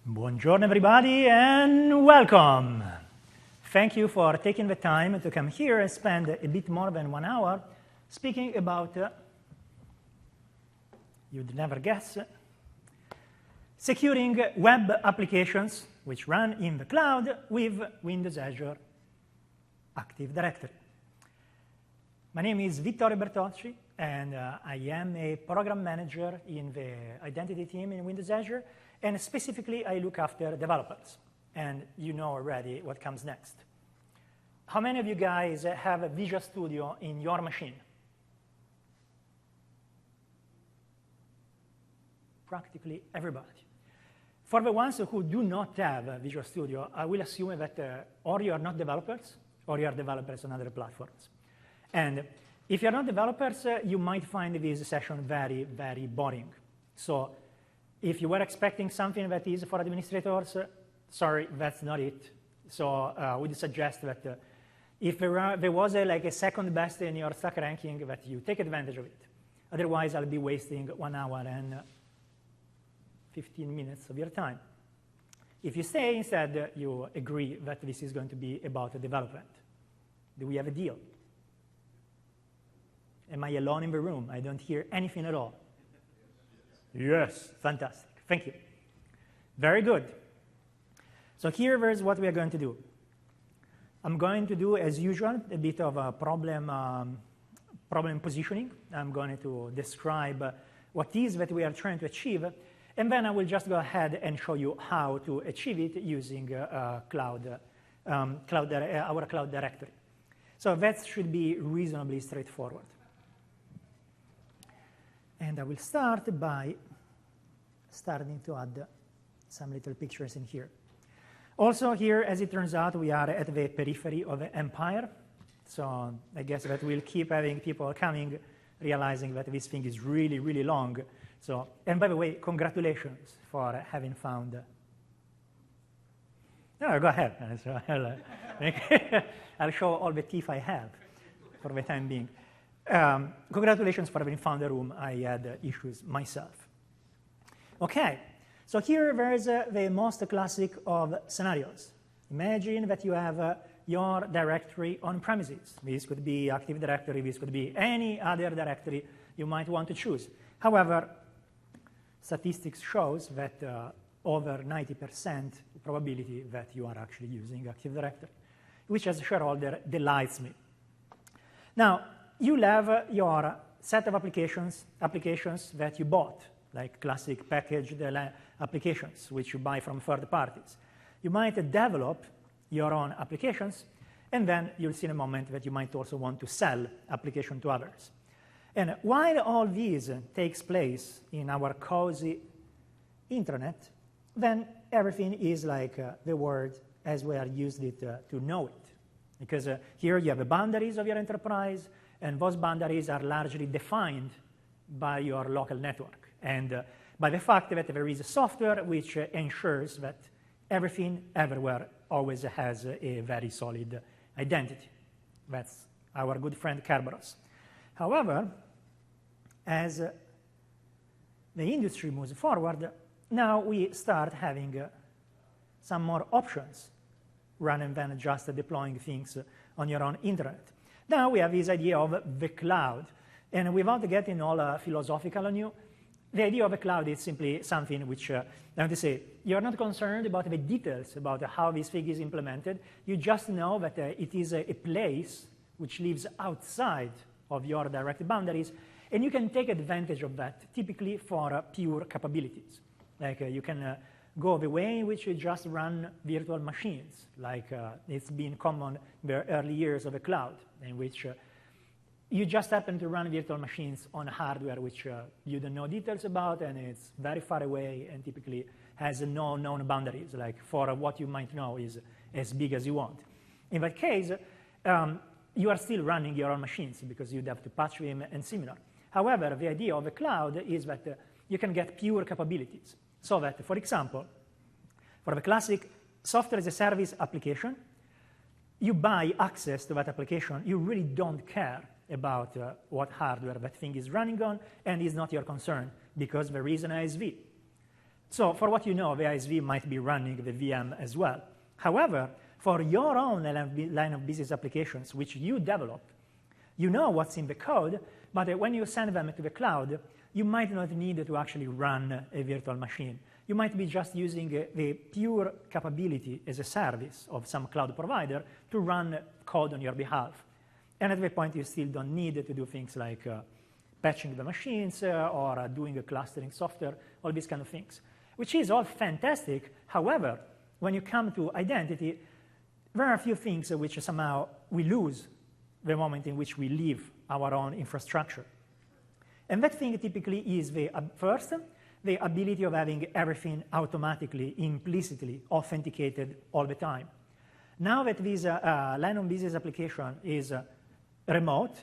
Buongiorno, everybody, and welcome. Thank you for taking the time to come here and spend a bit more than 1 hour speaking about, you'd never guess, securing web applications which run in the cloud with Windows Azure Active Directory. My name is Vittorio Bertocci, and I am a program manager in the identity team in Windows Azure. And specifically, I look after developers. And you know already what comes next. How many of you guys have a Visual Studio in your machine? Practically everybody. For the ones who do not have a Visual Studio, I will assume that or you are not developers, or you are developers on other platforms. And if you're not developers, you might find this session very, very boring. So if you were expecting something that is for administrators, sorry, that's not it. So I would suggest that if there was a second best in your stack ranking, that you take advantage of it. Otherwise, I'll be wasting 1 hour and 15 minutes of your time. If you stay, instead, you agree that this is going to be about development. Do we have a deal? Am I alone in the room? I don't hear anything at all. Yes, fantastic. Thank you. Very good. So here's what we are going to do. I'm going to do, as usual, a bit of a problem positioning. I'm going to describe what is that we are trying to achieve, and then I will just go ahead and show you how to achieve it using our cloud directory. So that should be reasonably straightforward. And I will start by starting to add some little pictures in here. Also here, as it turns out, we are at the periphery of the empire. So I guess that we'll keep having people coming, realizing that this thing is really, really long. So, and by the way, congratulations for having found. No, go ahead. So I'll show all the teeth I have for the time being. Congratulations for having found a room. I had issues myself. OK, so here there's the most classic of scenarios. Imagine that you have your directory on premises. This could be Active Directory. This could be any other directory you might want to choose. However, statistics shows that over 90% probability that you are actually using Active Directory, which as a shareholder delights me. Now, you'll have your set of applications that you bought, like classic packaged applications, which you buy from third parties. You might develop your own applications, and then you'll see in a moment that you might also want to sell application to others. And while all these takes place in our cozy intranet, then everything is like the world as we are used it to know it. Because here you have the boundaries of your enterprise, and those boundaries are largely defined by your local network and by the fact that there is a software which ensures that everything everywhere always has a very solid identity. That's our good friend Kerberos. However, as the industry moves forward, now we start having some more options rather than just deploying things on your own internet. Now we have this idea of the cloud. And without getting all philosophical on you, the idea of the cloud is simply something which, I want to say, you're not concerned about the details about how this thing is implemented. You just know that it is a place which lives outside of your direct boundaries, and you can take advantage of that, typically for pure capabilities. Like you can go the way in which you just run virtual machines, like it's been common in the early years of the cloud, in which you just happen to run virtual machines on hardware which you don't know details about, and it's very far away and typically has no known boundaries, like for what you might know is as big as you want. In that case, you are still running your own machines because you'd have to patch them and similar. However, the idea of the cloud is that you can get pure capabilities. So that, for example, for the classic software as a service application, you buy access to that application. You really don't care about what hardware that thing is running on, and is not your concern because there is an ISV. So for what you know, the ISV might be running the VM as well. However, for your own line of business applications, which you develop, you know what's in the code, but when you send them to the cloud, you might not need to actually run a virtual machine. You might be just using the pure capability as a service of some cloud provider to run code on your behalf. And at that point, you still don't need to do things like patching the machines or doing a clustering software, all these kind of things, which is all fantastic. However, when you come to identity, there are a few things which somehow we lose the moment in which we leave our own infrastructure. And that thing typically is first, the ability of having everything automatically, implicitly authenticated all the time. Now that this line of business application is remote,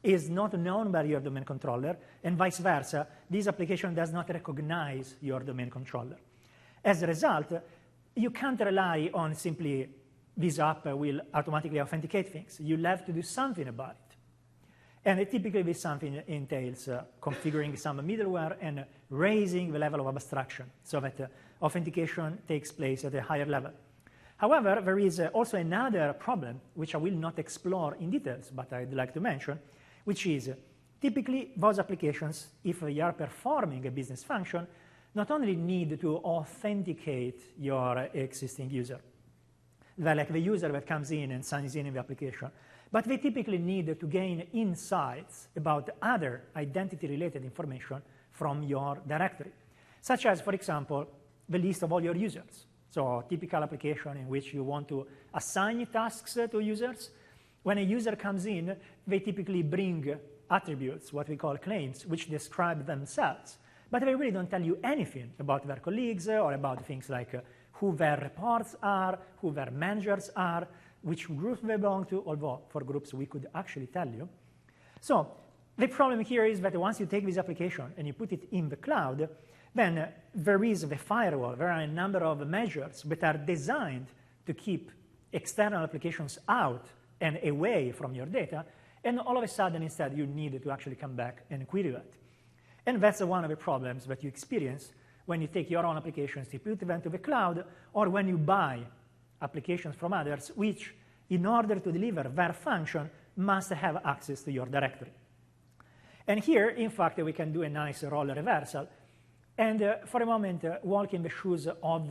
is not known by your domain controller, and vice versa, this application does not recognize your domain controller. As a result, you can't rely on simply this app will automatically authenticate things. You'll have to do something about it. And typically this something entails configuring some middleware and raising the level of abstraction so that authentication takes place at a higher level. However, there is also another problem, which I will not explore in details, but I'd like to mention, which is typically those applications, if they are performing a business function, not only need to authenticate your existing user, like the user that comes in and signs in the application, but they typically need to gain insights about other identity-related information from your directory, such as, for example, the list of all your users. So a typical application in which you want to assign tasks to users. When a user comes in, they typically bring attributes, what we call claims, which describe themselves. But they really don't tell you anything about their colleagues or about things like who their reports are, who their managers are, which group they belong to, although for groups we could actually tell you. So the problem here is that once you take this application and you put it in the cloud, then there is the firewall. There are a number of measures that are designed to keep external applications out and away from your data, and all of a sudden, instead, you need to actually come back and query that. And that's one of the problems that you experience when you take your own applications, you put them to the cloud, or when you buy applications from others, which, in order to deliver their function, must have access to your directory. And here, in fact, we can do a nice role reversal, and for a moment, walk in the shoes of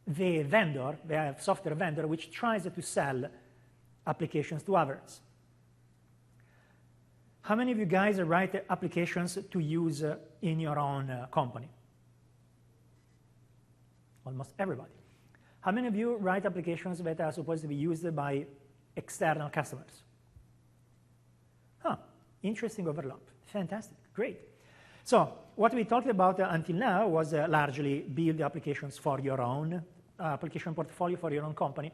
the vendor, the software vendor, which tries to sell applications to others. How many of you guys write applications to use in your own company? Almost everybody. How many of you write applications that are supposed to be used by external customers? Huh, interesting overlap. Fantastic, great. So what we talked about until now was largely build applications for your own application portfolio for your own company.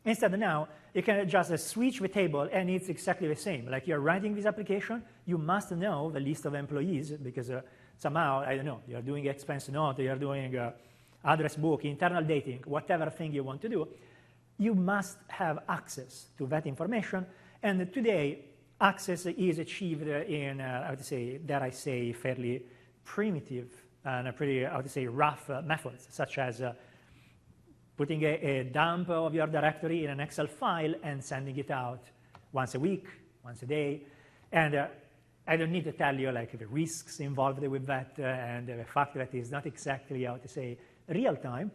Instead, now, you can just switch the table, and it's exactly the same. Like you're writing this application, you must know the list of employees, because somehow, I don't know, you're doing expense note, you're doing address book, internal dating, whatever thing you want to do, you must have access to that information. And today, access is achieved in, I would say, dare I say, fairly primitive and pretty, I would say, rough methods, such as putting a dump of your directory in an Excel file and sending it out once a week, once a day. And I don't need to tell you like the risks involved with that and the fact that it's not exactly, how to say, real time.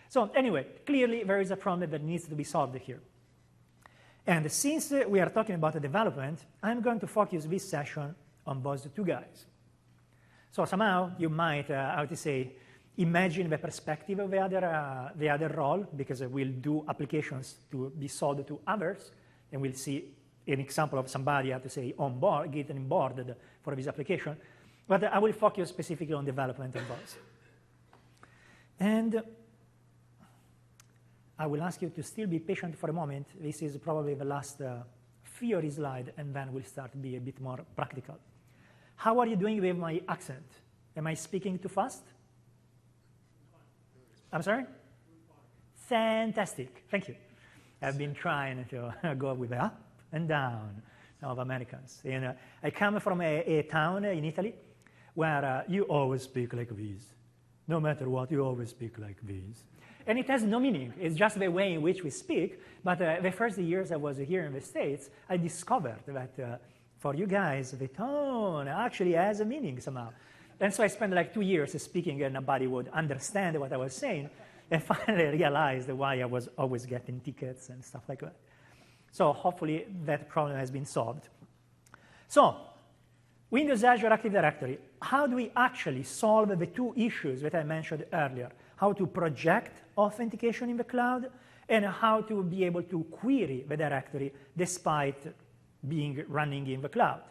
So anyway, clearly there is a problem that needs to be solved here. And since we are talking about the development, I'm going to focus this session on those two guys. So somehow you might, how to say, imagine the perspective of the other role, because we'll do applications to be sold to others, and we'll see an example of somebody, how to say, on board, getting onboarded for this application. But I will focus specifically on development and those. And I will ask you to still be patient for a moment. This is probably the last theory slide, and then we'll start to be a bit more practical. How are you doing with my accent? Am I speaking too fast? I'm sorry? Fantastic. Thank you. I've been trying to go with the up and down of Americans. And I come from a town in Italy where you always speak like this. no matter what, you always speak like this. And it has no meaning. It's just the way in which we speak. But the first years I was here in the States, I discovered that for you guys, the tone actually has a meaning somehow. And so I spent like 2 years speaking and nobody would understand what I was saying. And finally I realized why I was always getting tickets and stuff like that. So hopefully that problem has been solved. So Windows Azure Active Directory, how do we actually solve the two issues that I mentioned earlier? How to project authentication in the cloud and how to be able to query the directory despite being running in the cloud.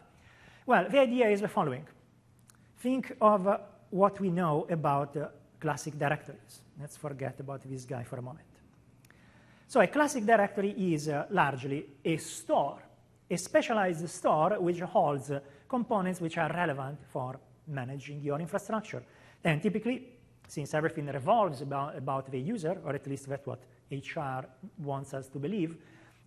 Well, the idea is the following. Think of what we know about classic directories. Let's forget about this guy for a moment. So a classic directory is largely a store, a specialized store which holds components which are relevant for managing your infrastructure. And typically, since everything revolves about the user, or at least that's what HR wants us to believe,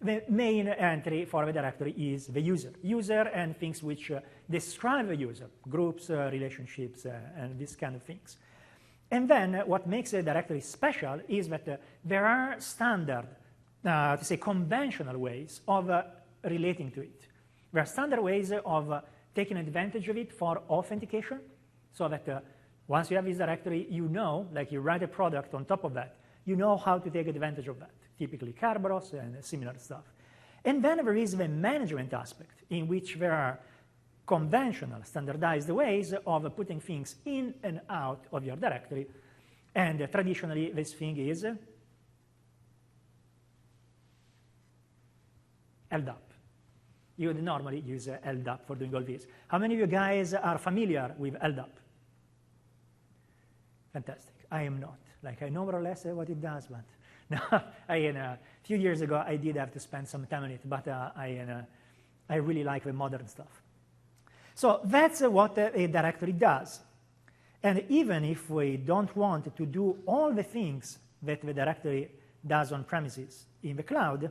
the main entry for the directory is the user. User and things which describe the user, groups, relationships, and these kind of things. And then what makes a directory special is that there are standard, to say conventional ways of relating to it. There are standard ways of taking advantage of it for authentication, so that once you have this directory, you know, like you write a product on top of that, you know how to take advantage of that, typically Kerberos and similar stuff. And then there is the management aspect, in which there are conventional, standardized ways of putting things in and out of your directory. And traditionally, this thing is LDAP. You would normally use LDAP for doing all this. How many of you guys are familiar with LDAP? Fantastic. I am not. Like, I know more or less what it does, but no, a few years ago, I did have to spend some time on it, but I really like the modern stuff. So that's what a directory does. And even if we don't want to do all the things that the directory does on premises in the cloud,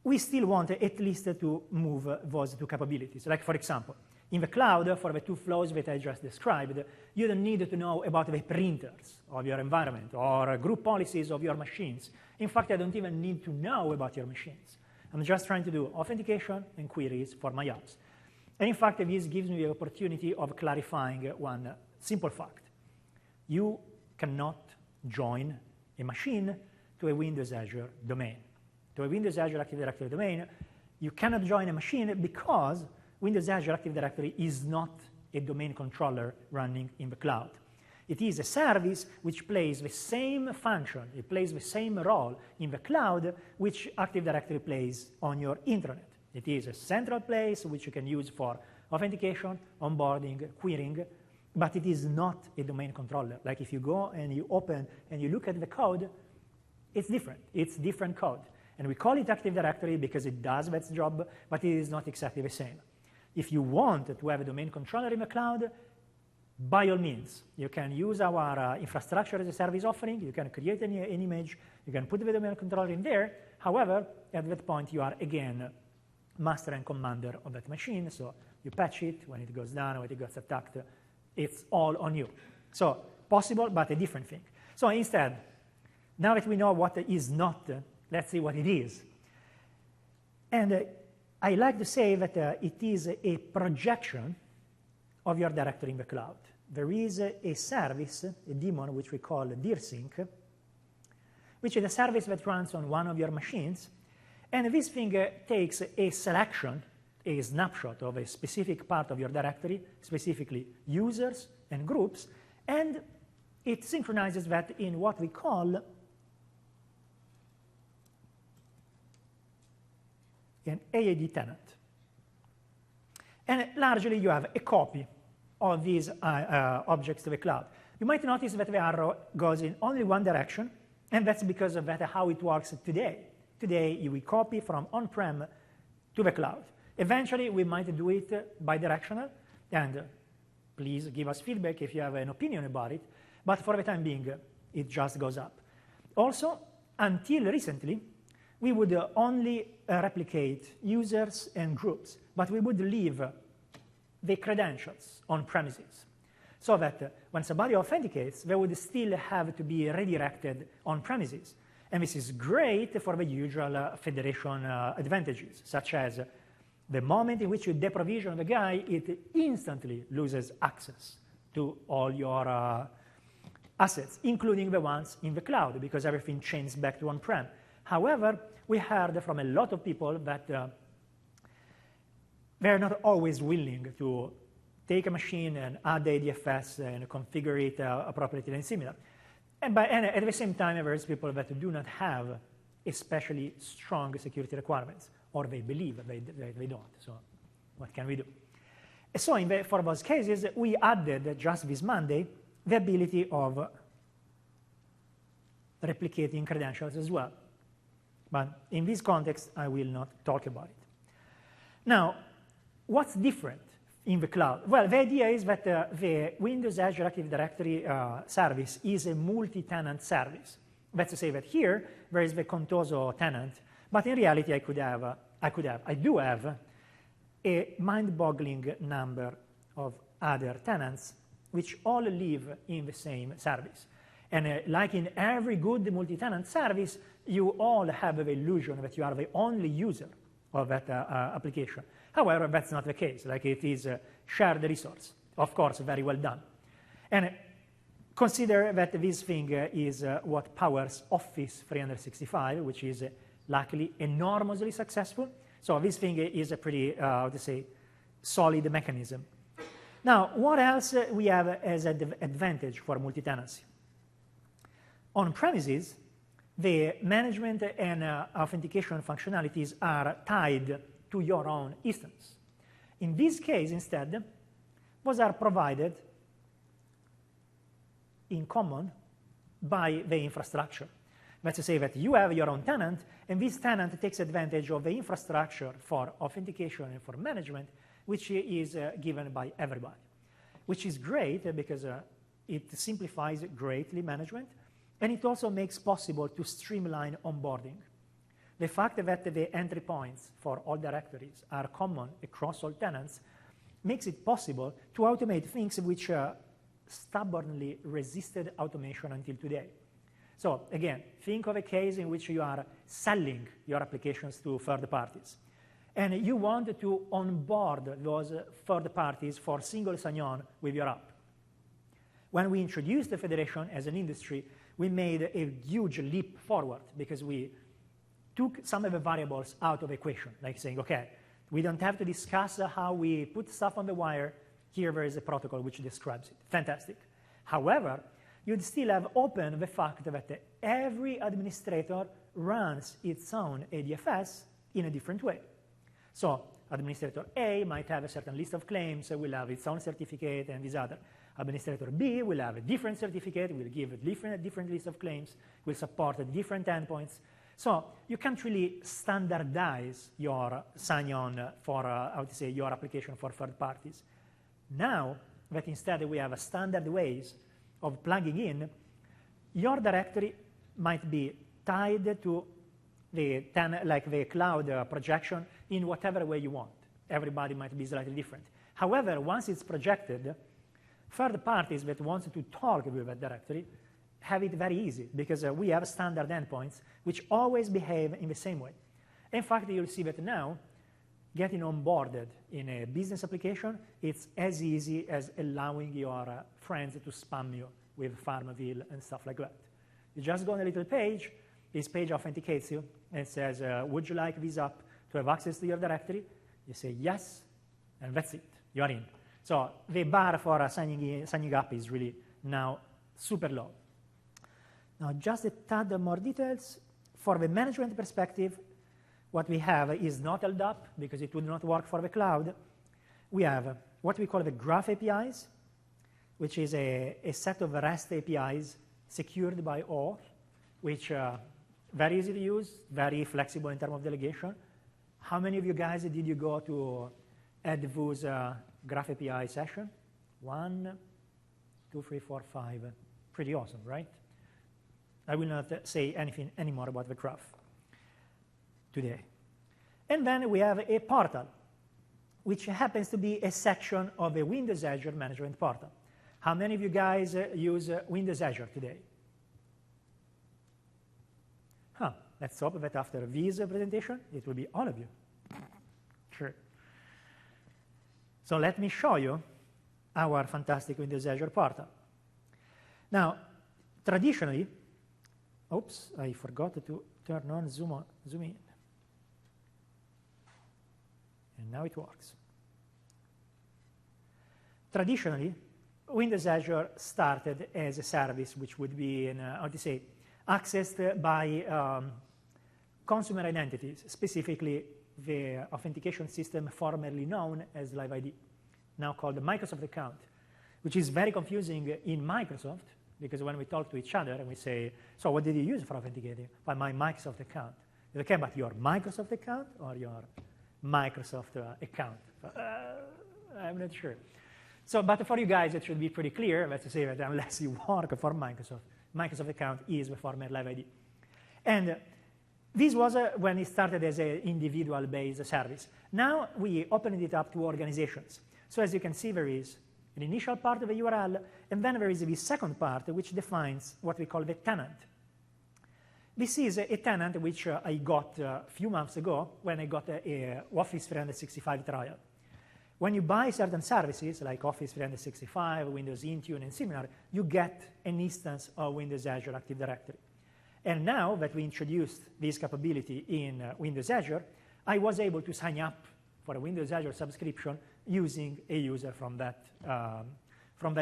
we still want at least to move those two capabilities. Like, for example, in the cloud, for the two flows that I just described, you don't need to know about the printers of your environment or group policies of your machines. In fact, I don't even need to know about your machines. I'm just trying to do authentication and queries for my apps. And in fact, this gives me the opportunity of clarifying one simple fact. You cannot join a machine to a Windows Azure domain. To a Windows Azure Active Directory domain, you cannot join a machine because Windows Azure Active Directory is not a domain controller running in the cloud. It is a service which plays the same function, it plays the same role in the cloud which Active Directory plays on your intranet. It is a central place which you can use for authentication, onboarding, querying, but it is not a domain controller. Like if you go and you open and you look at the code, it's different. It's different code. And we call it Active Directory because it does its job, but it is not exactly the same. If you want to have a domain controller in the cloud, by all means, you can use our infrastructure as a service offering. You can create an image. You can put the domain controller in there. However, at that point, you are, again, master and commander of that machine. So you patch it when it goes down, when it gets attacked. It's all on you. So possible, but a different thing. So instead, now that we know what is not, let's see what it is. And I like to say that it is a projection of your directory in the cloud. There is a service, a daemon, which we call DirSync, which is a service that runs on one of your machines. And this thing takes a selection, a snapshot of a specific part of your directory, specifically users and groups, and it synchronizes that in what we call an AAD tenant. And largely, you have a copy of these objects to the cloud. You might notice that the arrow goes in only one direction, and that's because of that how it works today. Today, we copy from on-prem to the cloud. Eventually, we might do it bidirectional, and please give us feedback if you have an opinion about it, but for the time being, it just goes up. Also, until recently, we would only replicate users and groups, but we would leave the credentials on premises. so that when somebody authenticates, they would still have to be redirected on premises. And this is great for the usual federation advantages, such as the moment in which you deprovision the guy, it instantly loses access to all your assets, including the ones in the cloud, because everything changes back to on-prem. However, we heard from a lot of people that they're not always willing to take a machine and add the ADFS and configure it appropriately and similar. And at the same time, there's people that do not have especially strong security requirements, or they believe they don't. So what can we do? So for those cases, we added just this Monday the ability of replicating credentials as well. But in this context, I will not talk about it. Now, what's different in the cloud? Well, the idea is that the Windows Azure Active Directory service is a multi-tenant service. That's to say that here, there is the Contoso tenant, but in reality, I do have a mind-boggling number of other tenants which all live in the same service. And like in every good multi-tenant service, you all have the illusion that you are the only user of that application. However, that's not the case. Like, it is a shared resource. Of course, very well done. And consider that this thing is what powers Office 365, which is luckily enormously successful. So this thing is a pretty, solid mechanism. Now, what else we have as an advantage for multi-tenancy? On premises, the management and authentication functionalities are tied to your own instance. In this case, instead, those are provided in common by the infrastructure. Let's say that you have your own tenant, and this tenant takes advantage of the infrastructure for authentication and for management, which is given by everybody, which is great because it simplifies greatly management, and it also makes possible to streamline onboarding. The fact that the entry points for all directories are common across all tenants makes it possible to automate things which stubbornly resisted automation until today. So again, think of a case in which you are selling your applications to third parties, and you want to onboard those third parties for single sign-on with your app. When we introduced the federation as an industry, we made a huge leap forward because we took some of the variables out of the equation, like saying, okay, we don't have to discuss how we put stuff on the wire. Here there is a protocol which describes it. Fantastic. However, you'd still have open the fact that every administrator runs its own ADFS in a different way. So administrator A might have a certain list of claims, will have its own certificate, and this other. Administrator B will have a different certificate, will give a different list of claims, will support different endpoints. So you can't really standardize your sign-on for, your application for third parties. Now that instead we have standard ways of plugging in, your directory might be tied to the cloud projection in whatever way you want. Everybody might be slightly different. However, once it's projected, third parties that want to talk with that directory have it very easy because we have standard endpoints which always behave in the same way. In fact, you'll see that now, getting onboarded in a business application, it's as easy as allowing your friends to spam you with Farmville and stuff like that. You just go on a little page, this page authenticates you, and says, would you like this app to have access to your directory? You say yes, and that's it, you are in. So the bar for signing up is really now super low. Now, just a tad more details. For the management perspective, what we have is not held up because it would not work for the cloud. We have what we call the graph APIs, which is a set of REST APIs secured by OAuth, which are very easy to use, very flexible in terms of delegation. How many of you guys did you go to Ed Vu's graph API session? 1, 2, 3, 4, 5. Pretty awesome, right? I will not say anything anymore about the graph today. And then we have a portal, which happens to be a section of a Windows Azure management portal. How many of you guys use Windows Azure today? Let's hope that after this presentation, it will be all of you. Sure. So let me show you our fantastic Windows Azure portal. Now, traditionally, oops, I forgot to turn on zoom in. And now it works. Traditionally, Windows Azure started as a service which would be, accessed by consumer identities, specifically the authentication system formerly known as Live ID, now called the Microsoft account, which is very confusing in Microsoft, because when we talk to each other and we say, so what did you use for authenticating? By my Microsoft account. Do they care about your Microsoft account or your Microsoft account? I'm not sure. So, but for you guys, it should be pretty clear, let's say that unless you work for Microsoft account is the former Live ID. And this was when it started as an individual-based service. Now we opened it up to organizations. So as you can see, there is an initial part of the URL, and then there is the second part, which defines what we call the tenant. This is a tenant which I got a few months ago when I got a Office 365 trial. When you buy certain services, like Office 365, Windows Intune, and similar, you get an instance of Windows Azure Active Directory. And now that we introduced this capability in Windows Azure, I was able to sign up for a Windows Azure subscription using a user from that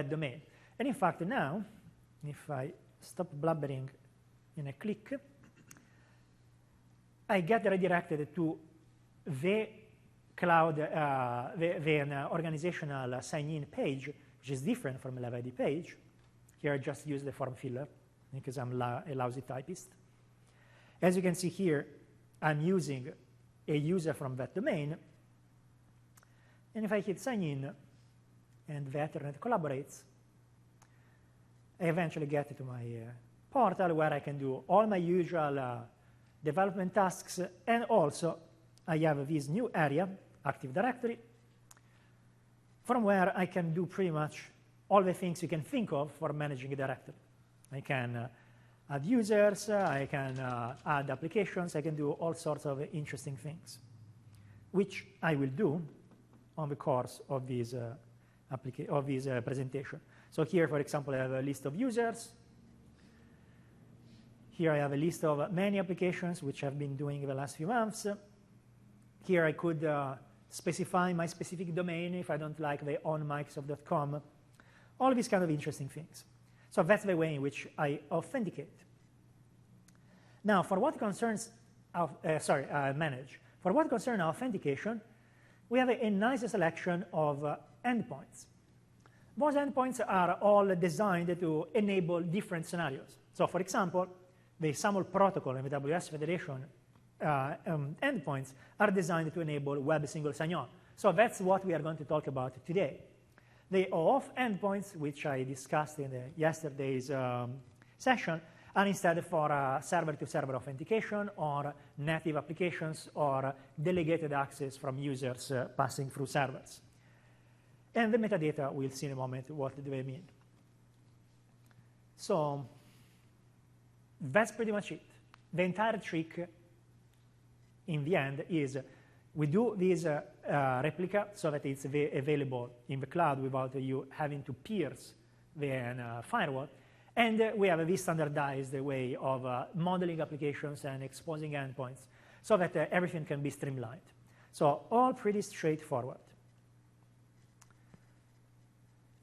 domain. And in fact, now, if I stop blabbering in a click, I get redirected to the cloud, the organizational sign-in page, which is different from a Live ID page. Here I just use the form filler because I'm a lousy typist. As you can see here, I'm using a user from that domain. And if I hit sign in and the Ethernet collaborates, I eventually get to my portal where I can do all my usual development tasks, and also I have this new area, Active Directory, from where I can do pretty much all the things you can think of for managing a directory. I can add users, I can add applications, I can do all sorts of interesting things, which I will do on the course of this presentation. So here, for example, I have a list of users. Here I have a list of many applications which I've been doing in the last few months. Here I could specify my specific domain if I don't like the onmicrosoft.com. All these kind of interesting things. So that's the way in which I authenticate. Now, for what concerns manage. For what concerns authentication, we have a nice selection of endpoints. Those endpoints are all designed to enable different scenarios. So, for example, the SAML protocol and the WS Federation endpoints are designed to enable web single sign-on. So that's what we are going to talk about today. The OAuth endpoints, which I discussed in yesterday's session, are instead for server-to-server authentication or native applications or delegated access from users passing through servers. And the metadata, we'll see in a moment what do they mean. So that's pretty much it. The entire trick in the end is we do this replica so that it's available in the cloud without you having to pierce the firewall. And we have this standardized way of modeling applications and exposing endpoints so that everything can be streamlined. So all pretty straightforward.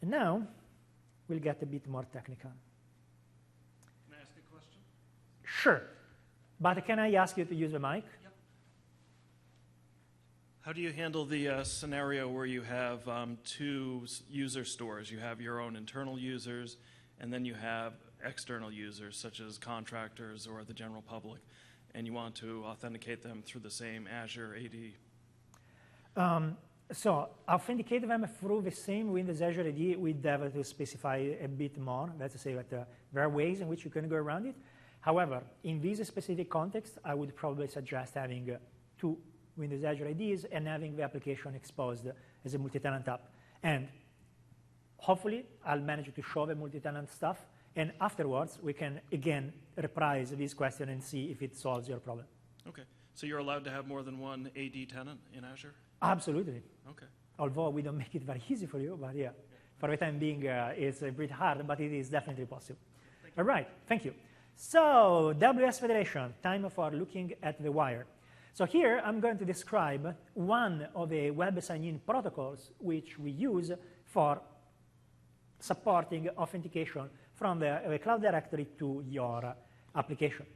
And now we'll get a bit more technical. Can I ask a question? Sure. But can I ask you to use the mic? Yep. How do you handle the scenario where you have two user stores? You have your own internal users, and then you have external users, such as contractors or the general public, and you want to authenticate them through the same Azure AD? So authenticate them through the same Windows Azure AD, we'd have to specify a bit more. Let's say that there are ways in which you can go around it. However, in this specific context, I would probably suggest having two Windows Azure IDs and having the application exposed as a multi-tenant app. And Hopefully, I'll manage to show the multi-tenant stuff, and afterwards, we can, again, reprise this question and see if it solves your problem. Okay. So you're allowed to have more than one AD tenant in Azure? Absolutely. Okay. Although we don't make it very easy for you, but yeah, for the time being, it's a bit hard, but it is definitely possible. All right, thank you. So, WS Federation, time for looking at the wire. So here, I'm going to describe one of the web sign-in protocols which we use for supporting authentication from the Cloud Directory to your application.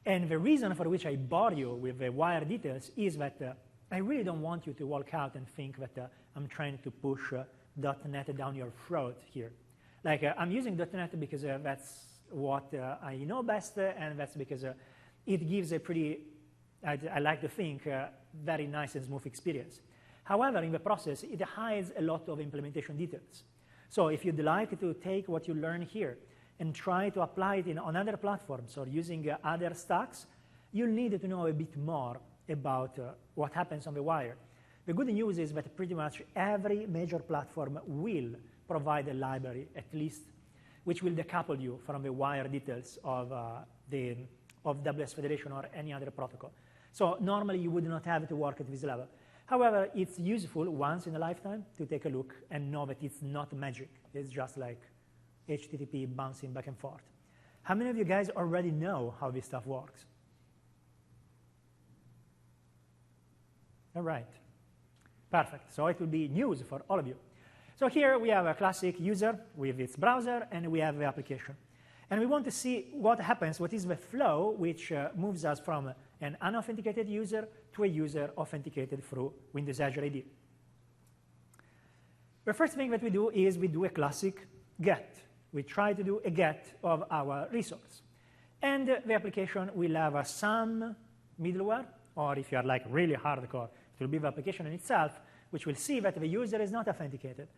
And the reason for which I bore you with the wire details is that I really don't want you to walk out and think that I'm trying to push .NET down your throat here. Like, I'm using .NET because that's what I know best, and that's because it gives a pretty, I like to think, very nice and smooth experience. However, in the process, it hides a lot of implementation details. So if you'd like to take what you learn here and try to apply it on other platforms or using other stacks, you'll need to know a bit more about what happens on the wire. The good news is that pretty much every major platform will provide a library, at least, which will decouple you from the wire details of WS Federation or any other protocol. So normally, you would not have to work at this level. However, it's useful once in a lifetime to take a look and know that it's not magic. It's just like HTTP bouncing back and forth. How many of you guys already know how this stuff works? All right. Perfect. So it will be news for all of you. So here we have a classic user with its browser, and we have the application. And we want to see what happens, what is the flow which moves us from an unauthenticated user to a user authenticated through Windows Azure AD. The first thing that we do is we do a classic get. We try to do a get of our resource. And the application will have some middleware, or if you are like really hardcore, it will be the application in itself, which will see that the user is not authenticated.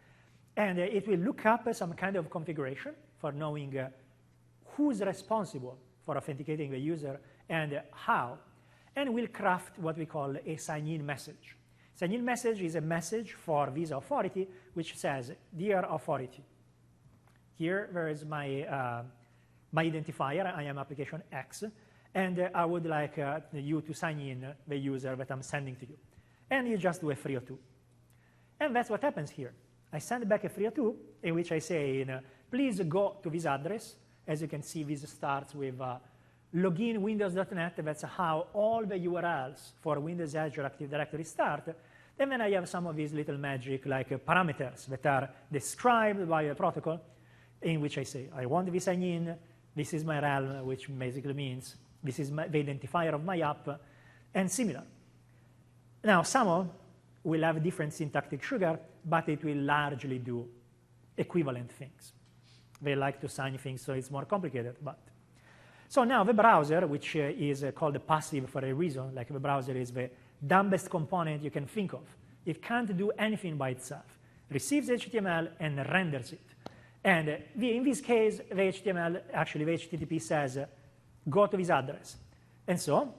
And it will look up some kind of configuration for knowing who's responsible for authenticating the user and how. And we'll craft what we call a sign-in message. Sign-in message is a message for this authority which says, dear authority, here there is my identifier, I am application X, and I would like you to sign in the user that I'm sending to you. And you just do a 302. And that's what happens here. I send back a 302 in which I say, please go to this address. As you can see, this starts with login windows.net. That's how all the URLs for Windows Azure Active Directory start. And then I have some of these little magic like parameters that are described by a protocol in which I say, I want this sign in, this is my realm, which basically means this is the identifier of my app, and similar. Now, some will have different syntactic sugar, but it will largely do equivalent things. They like to sign things, so it's more complicated. So now the browser, which is called passive for a reason, like the browser is the dumbest component you can think of. It can't do anything by itself. Receives HTML and renders it. And in this case, the HTML, actually the HTTP says, go to this address. And so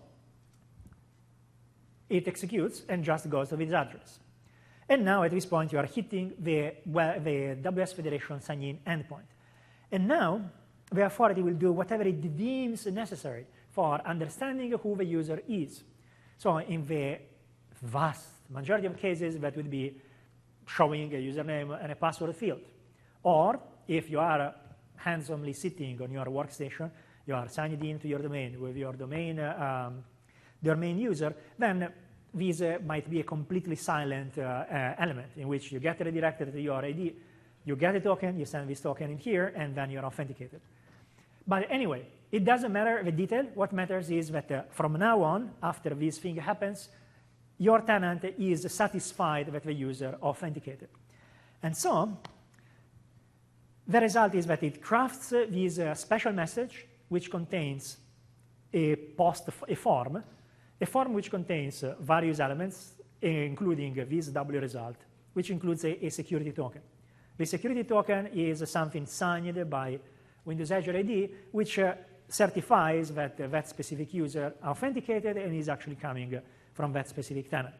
it executes and just goes to this address. And now at this point, you are hitting the WS Federation sign-in endpoint. And now the authority will do whatever it deems necessary for understanding who the user is. So in the vast majority of cases, that would be showing a username and a password field. Or if you are handsomely sitting on your workstation, you are signed into your domain with your domain user, then this might be a completely silent element in which you get redirected to your ID, you get a token, you send this token in here, and then you're authenticated. But anyway, it doesn't matter the detail. What matters is that from now on, after this thing happens, your tenant is satisfied that the user authenticated. And so the result is that it crafts this special message which contains a form which contains various elements, including this W result, which includes a security token. The security token is something signed by Windows Azure AD, which certifies that that specific user authenticated and is actually coming from that specific tenant.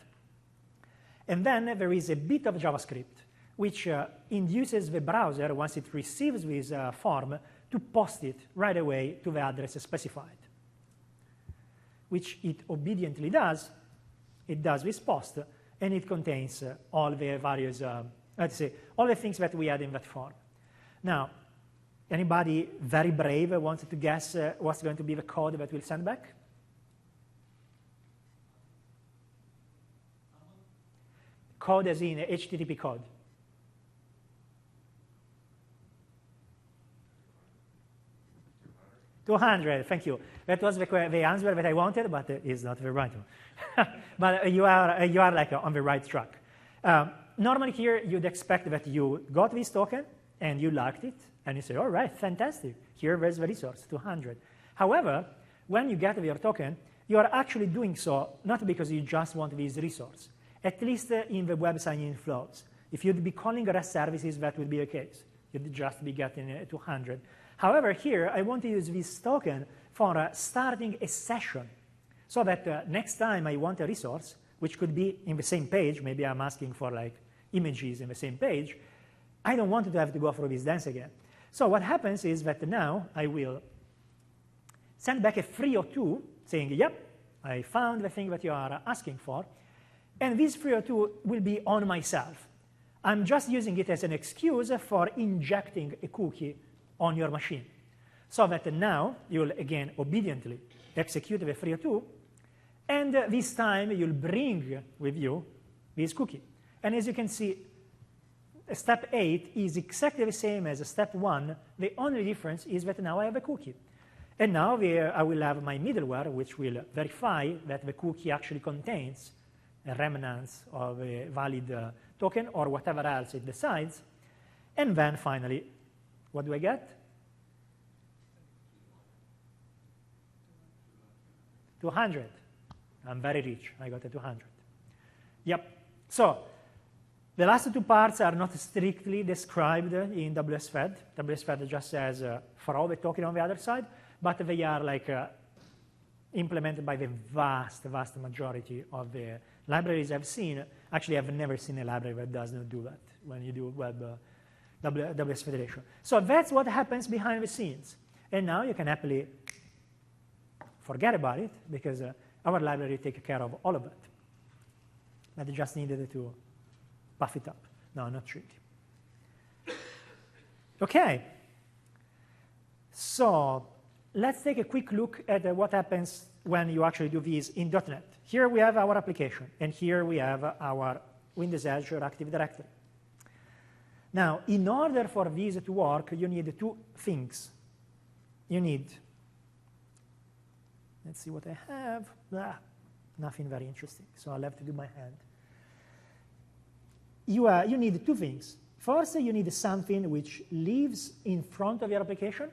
And then there is a bit of JavaScript which induces the browser, once it receives this form, to post it right away to the address specified, which it obediently does. It does this post, and it contains all the various, let's say, all the things that we had in that form. Now, anybody very brave wants to guess what's going to be the code that we'll send back? Code as in HTTP code. $200, thank you. That was the answer that I wanted, but it's not the right one. But you are like on the right track. Normally here, you'd expect that you got this token, and you liked it, and you say, all right, fantastic. Here's the resource, 200. However, when you get your token, you are actually doing so not because you just want this resource, at least in the web sign-in flows. If you'd be calling REST services, that would be the case. You'd just be getting 200. However, here, I want to use this token for starting a session so that next time I want a resource, which could be in the same page, maybe I'm asking for like images in the same page, I don't want to have to go through this dance again. So what happens is that now I will send back a 302 saying, yep, I found the thing that you are asking for, and this 302 will be on myself. I'm just using it as an excuse for injecting a cookie on your machine, so that now you'll again obediently execute the 302, and this time you'll bring with you this cookie. And as you can see, step 8 is exactly the same as step 1. The only difference is that now I have a cookie. And now I will have my middleware, which will verify that the cookie actually contains a remnant of a valid token or whatever else it decides. And then finally, what do I get? 200. I'm very rich. I got a 200. Yep. So the last two parts are not strictly described in WSFed. WSFed just says throw the token on the other side, but they are like implemented by the vast, vast majority of the libraries I've seen. Actually, I've never seen a library that does not do that when you do web WS Federation. So that's what happens behind the scenes. And now you can happily forget about it, because our library takes care of all of it. But they just needed to buff it up. No, not really. OK. So let's take a quick look at what happens when you actually do this in .NET. Here we have our application, and here we have our Windows Azure Active Directory. Now, in order for these to work, you need two things. You need, let's see what I have. Nothing very interesting, so I'll have to do my hand. You need two things. First, you need something which lives in front of your application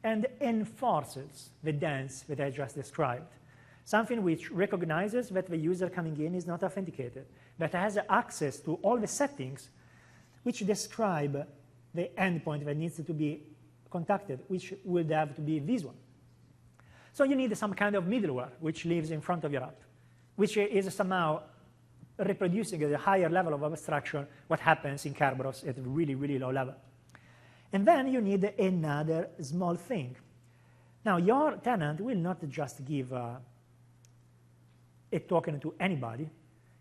and enforces the dance that I just described. Something which recognizes that the user coming in is not authenticated, that has access to all the settings which describe the endpoint that needs to be contacted, which would have to be this one. So you need some kind of middleware which lives in front of your app, which is somehow reproducing at a higher level of abstraction what happens in Kerberos at a really, really low level. And then you need another small thing. Now, your tenant will not just give a token to anybody.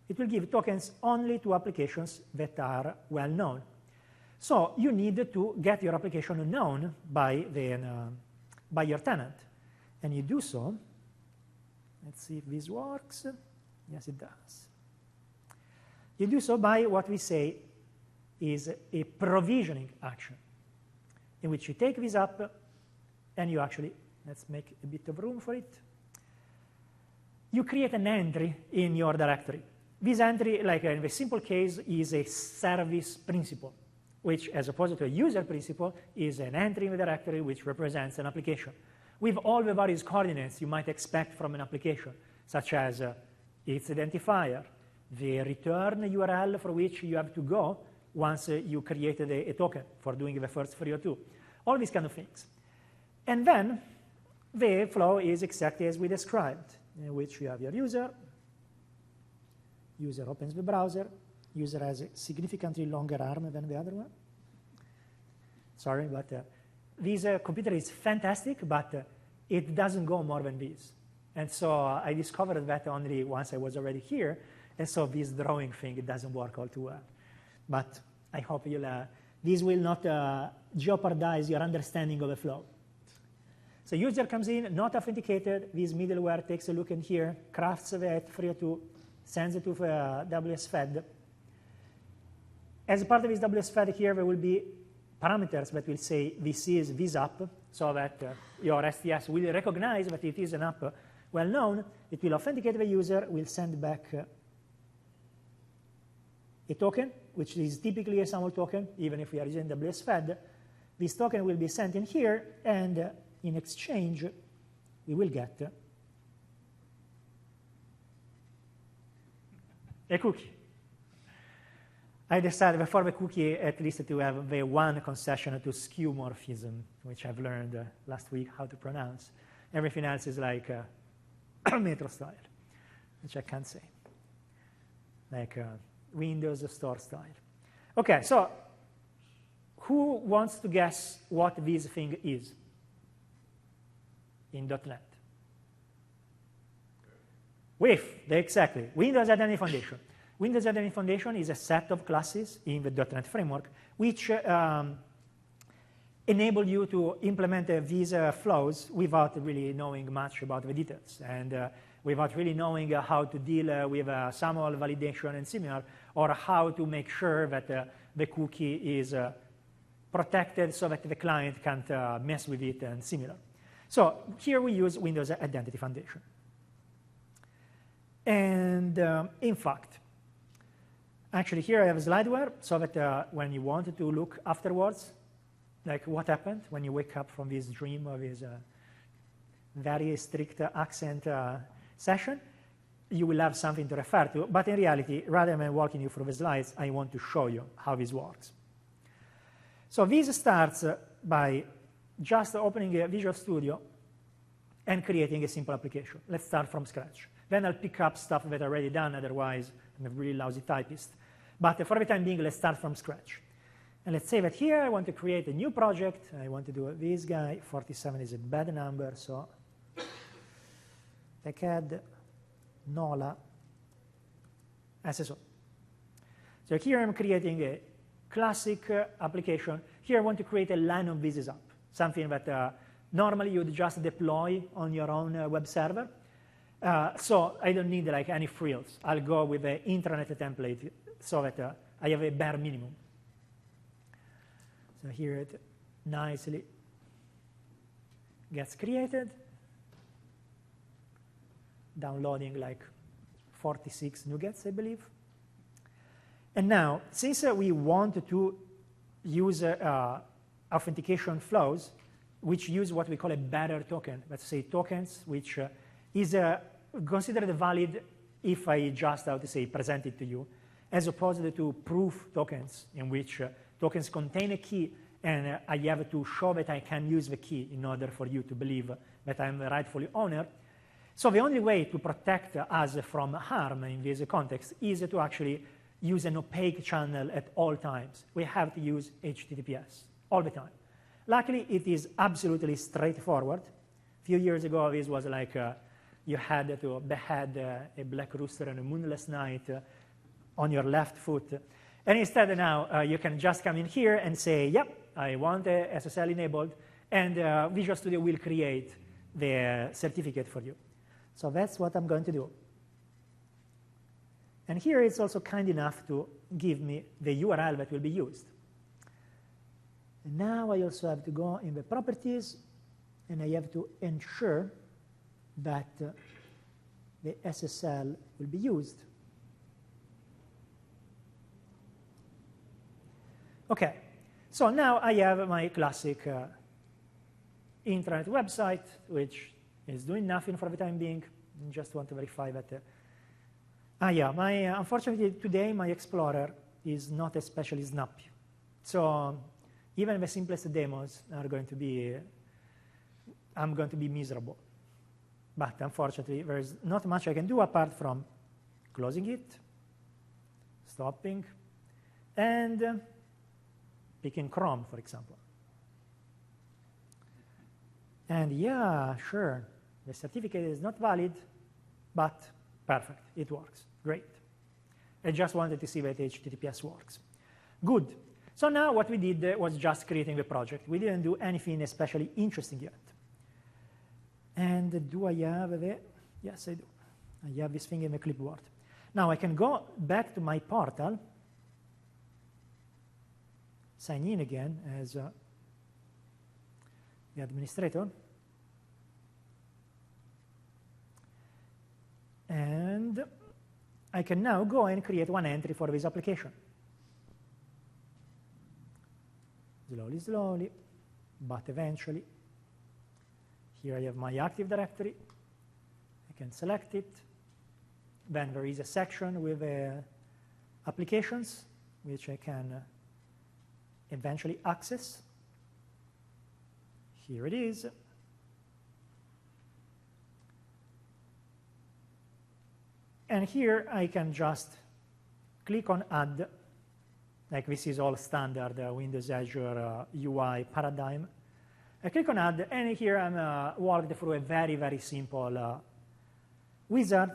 It will give tokens only to applications that are well known. So you need to get your application known by your tenant. And you do so. Let's see if this works. Yes, it does. You do so by what we say is a provisioning action, in which you take this up and you actually, let's make a bit of room for it. You create an entry in your directory. This entry, like in the simple case, is a service principal, which, as opposed to a user principal, is an entry in the directory which represents an application, with all the various coordinates you might expect from an application, such as its identifier, the return URL for which you have to go once you created a token for doing the first 302, all these kind of things. And then the flow is exactly as we described, in which you have your user opens the browser, user has a significantly longer arm than the other one. Sorry, but this computer is fantastic, but it doesn't go more than this. And so I discovered that only once I was already here, and so this drawing thing, it doesn't work all too well. But I hope this will not jeopardize your understanding of the flow. So user comes in, not authenticated. This middleware takes a look in here, crafts the 302, sends it to WSFed. As part of this WSFed here, there will be parameters that will say this is this app, so that your STS will recognize that it is an app well known. It will authenticate the user, will send back a token, which is typically a SAML token, even if we are using WSFed. This token will be sent in here, and in exchange, we will get a cookie. I decided before the cookie at least to have the one concession to skeuomorphism, which I've learned last week how to pronounce. Everything else is like metro style, which I can't say. Like Windows store style. Okay, so who wants to guess what this thing is in .NET? Exactly. Windows Identity Foundation. Windows Identity Foundation is a set of classes in the .NET framework which enable you to implement these flows without really knowing much about the details and without really knowing how to deal with SAML validation and similar, or how to make sure that the cookie is protected so that the client can't mess with it and similar. So here we use Windows Identity Foundation. And in fact, actually, here I have a slideware so that when you want to look afterwards, like what happened when you wake up from this dream of this very strict accent session, you will have something to refer to. But in reality, rather than walking you through the slides, I want to show you how this works. So this starts by just opening a Visual Studio and creating a simple application. Let's start from scratch. Then I'll pick up stuff that are already done, otherwise I'm a really lousy typist. But for the time being, let's start from scratch. And let's say that here I want to create a new project. I want to do this guy. 47 is a bad number, so TechEd, NOLA, SSO. So here I'm creating a classic application. Here I want to create a line of business app, something that normally you'd just deploy on your own web server. So I don't need like any frills. I'll go with the intranet template so that I have a bare minimum. So here it nicely gets created, downloading like 46 nuggets, I believe. And now, since we want to use authentication flows, which use what we call a bearer token, let's say tokens, which is considered valid if I just, how to say, present it to you, as opposed to proof tokens, in which tokens contain a key, and I have to show that I can use the key in order for you to believe that I'm the rightful owner. So the only way to protect us from harm in this context is to actually use an opaque channel at all times. We have to use HTTPS all the time. Luckily, it is absolutely straightforward. A few years ago, this was like you had to behead a black rooster on a moonless night on your left foot. And instead now, you can just come in here and say, yep, I want SSL enabled, and Visual Studio will create the certificate for you. So that's what I'm going to do. And here it's also kind enough to give me the URL that will be used. And now I also have to go in the properties, and I have to ensure that the SSL will be used. Okay, so now I have my classic intranet website, which is doing nothing for the time being. I just want to verify that. Unfortunately, today my Explorer is not especially snappy. So even the simplest demos are going to be, I'm going to be miserable. But unfortunately, there's not much I can do apart from closing it, stopping, and picking Chrome, for example. And yeah, sure, the certificate is not valid, but perfect, it works, great. I just wanted to see that HTTPS works. Good. So now what we did was just creating the project. We didn't do anything especially interesting yet. And do I have the, yes, I do. I have this thing in the clipboard. Now I can go back to my portal, sign in again as the administrator, and I can now go and create one entry for this application. Slowly, slowly, but eventually. Here I have my Active Directory. I can select it. Then there is a section with applications, which I can eventually access. Here it is. And here I can just click on Add. Like this is all standard Windows Azure UI paradigm. I click on Add, and here I'm walked through a very, very simple wizard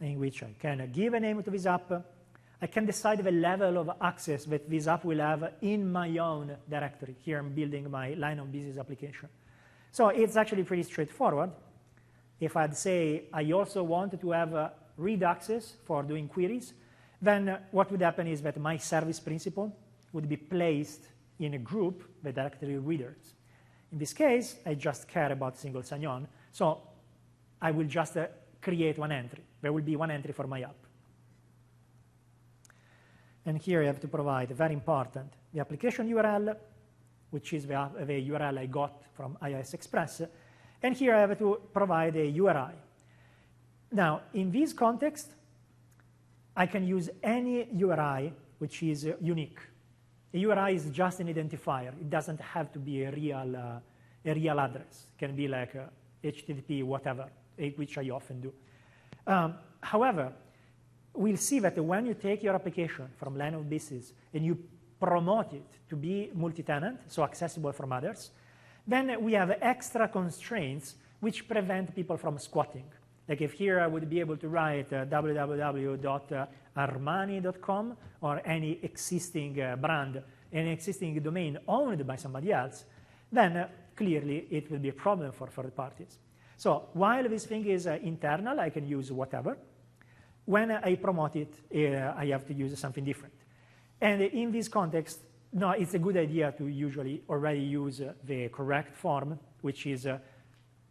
in which I can give a name to this app. I can decide the level of access that this app will have in my own directory. Here I'm building my line of business application. So it's actually pretty straightforward. If I'd say I also want to have read access for doing queries, then what would happen is that my service principal would be placed in a group, the directory readers. In this case, I just care about single sign-on, so I will just create one entry. There will be one entry for my app. And here I have to provide, very important, the application URL, which is the URL I got from iOS Express. And here I have to provide a URI. Now, in this context, I can use any URI which is unique. A URI is just an identifier. It doesn't have to be a real address. It can be like HTTP, whatever, which I often do. However, we'll see that when you take your application from line of business and you promote it to be multi-tenant, so accessible from others, then we have extra constraints which prevent people from squatting. Like if here I would be able to write www.armani.com or any existing brand, any existing domain owned by somebody else, then clearly it will be a problem for third parties. So while this thing is internal, I can use whatever. When I promote it, I have to use something different. And in this context, no, it's a good idea to usually already use the correct form, which is a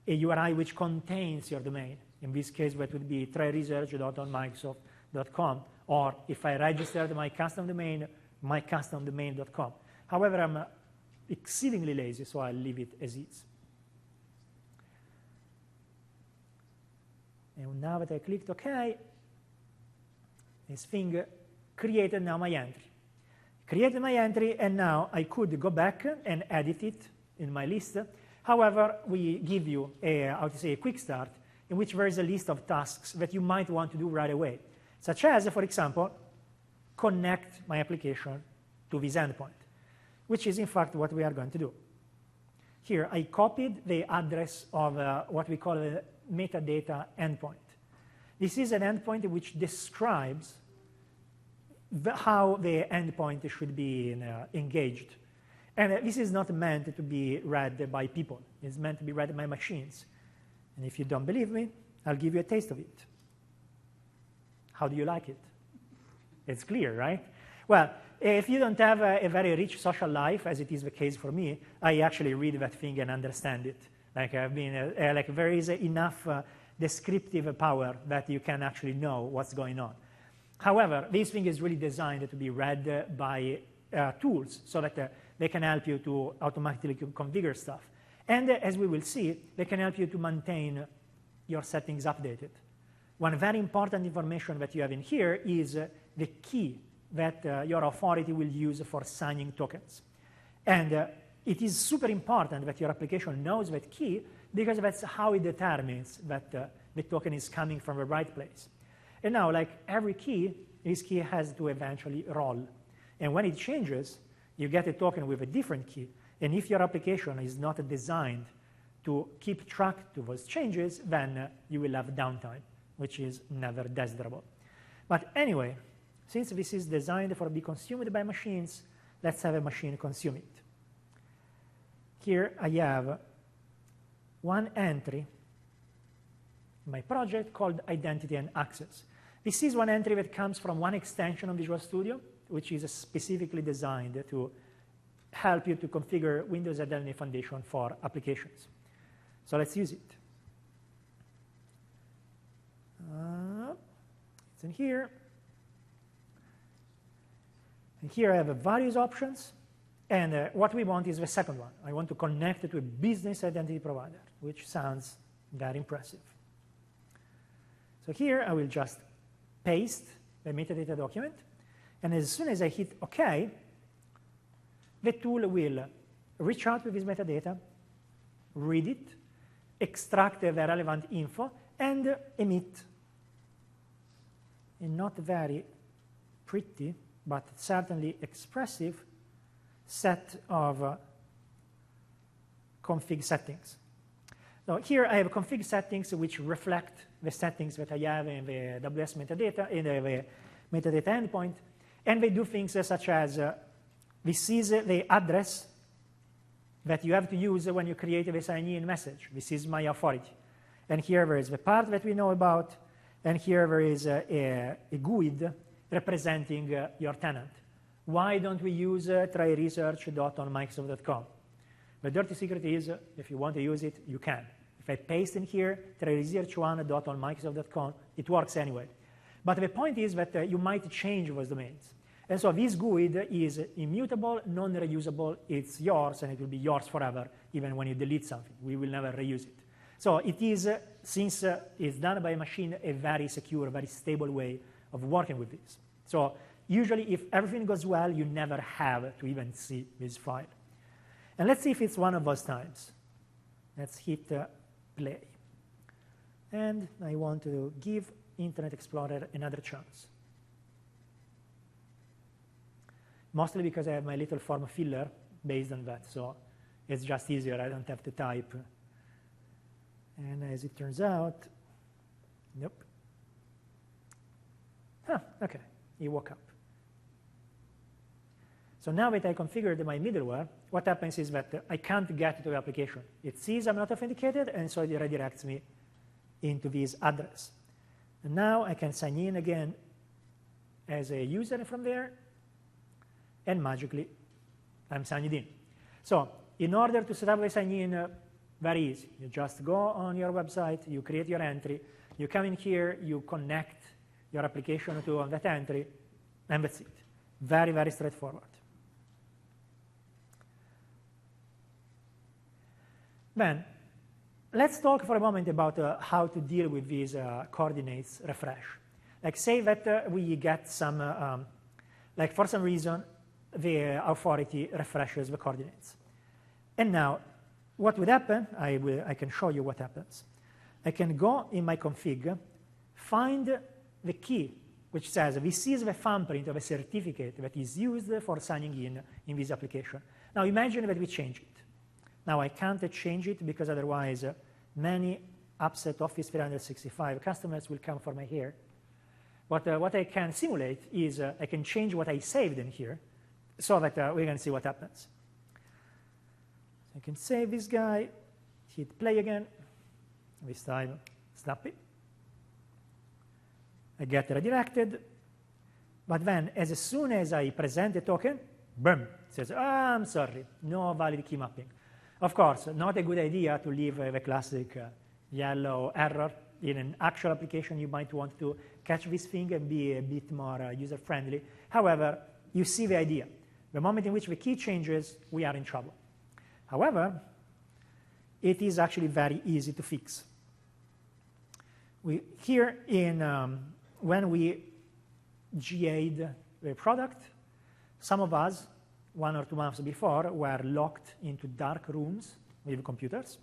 URI which contains your domain. In this case, that would be tryresearch.onmicrosoft.com, or if I registered my custom domain, mycustomdomain.com. However, I'm exceedingly lazy, so I'll leave it as is. And now that I clicked OK, this thing created now my entry. Created my entry, and now I could go back and edit it in my list. However, we give you a quick start in which there is a list of tasks that you might want to do right away, such as, for example, connect my application to this endpoint, which is in fact what we are going to do. Here, I copied the address of what we call a metadata endpoint. This is an endpoint which describes how the endpoint should be engaged. And this is not meant to be read by people. It's meant to be read by machines. And if you don't believe me, I'll give you a taste of it. How do you like it? It's clear, right? Well, if you don't have a very rich social life, as it is the case for me, I actually read that thing and understand it. Like there is enough descriptive power that you can actually know what's going on. However, this thing is really designed to be read by tools so that they can help you to automatically configure stuff. And as we will see, they can help you to maintain your settings updated. One very important information that you have in here is the key that your authority will use for signing tokens. And it is super important that your application knows that key, because that's how it determines that the token is coming from the right place. And now, like every key, this key has to eventually roll. And when it changes, you get a token with a different key. And if your application is not designed to keep track to those changes, then you will have downtime, which is never desirable. But anyway, since this is designed for be consumed by machines, let's have a machine consume it. Here I have one entry in my project called identity and access. This is one entry that comes from one extension of Visual Studio, which is specifically designed to help you to configure Windows Identity Foundation for applications. So let's use it. It's in here. And here I have various options. And what we want is the second one. I want to connect it to a business identity provider, which sounds very impressive. So here I will just paste the metadata document. And as soon as I hit OK, the tool will reach out with this metadata, read it, extract the relevant info, and emit a not very pretty, but certainly expressive set of config settings. So here I have config settings which reflect the settings that I have in the AWS metadata, in the metadata endpoint, and they do things such as this is the address that you have to use when you create the sign-in message. This is my authority. And here there is the part that we know about, and here there is a GUID representing your tenant. Why don't we use tryresearch.onmicrosoft.com? The dirty secret is, if you want to use it, you can. If I paste in here tryresearch1.onmicrosoft.com, it works anyway. But the point is that you might change those domains. And so this GUID is immutable, non-reusable. It's yours, and it will be yours forever, even when you delete something. We will never reuse it. So it is, since it's done by a machine, a very secure, very stable way of working with this. So usually, if everything goes well, you never have to even see this file. And let's see if it's one of those times. Let's hit play. And I want to give Internet Explorer another chance. Mostly because I have my little form filler based on that. So it's just easier. I don't have to type. And as it turns out, nope. Huh, OK. He woke up. So now that I configured my middleware, what happens is that I can't get to the application. It sees I'm not authenticated, and so it redirects me into this address. And now I can sign in again as a user from there, and magically, I'm signed in. So in order to set up the sign-in, very easy. You just go on your website, you create your entry, you come in here, you connect your application to that entry, and that's it. Very, very straightforward. Then, let's talk for a moment about how to deal with these coordinates refresh. Like, say that we get some, like for some reason, the authority refreshes the coordinates. And now, what would happen? I can show you what happens. I can go in my config, find the key, which says this is the thumbprint of a certificate that is used for signing in this application. Now, imagine that we change it. Now, I can't change it because otherwise many upset Office 365 customers will come for my hair. But what I can simulate is I can change what I saved in here so that we can see what happens. So I can save this guy, hit play again, this time snappy. I get redirected, but then as soon as I present the token, boom, it says, I'm sorry, no valid key mapping. Of course, not a good idea to leave the classic yellow error. In an actual application, you might want to catch this thing and be a bit more user-friendly. However, you see the idea. The moment in which the key changes, we are in trouble. However, it is actually very easy to fix. Here, when we GA'd the product, some of us, 1 or 2 months before, were locked into dark rooms with computers.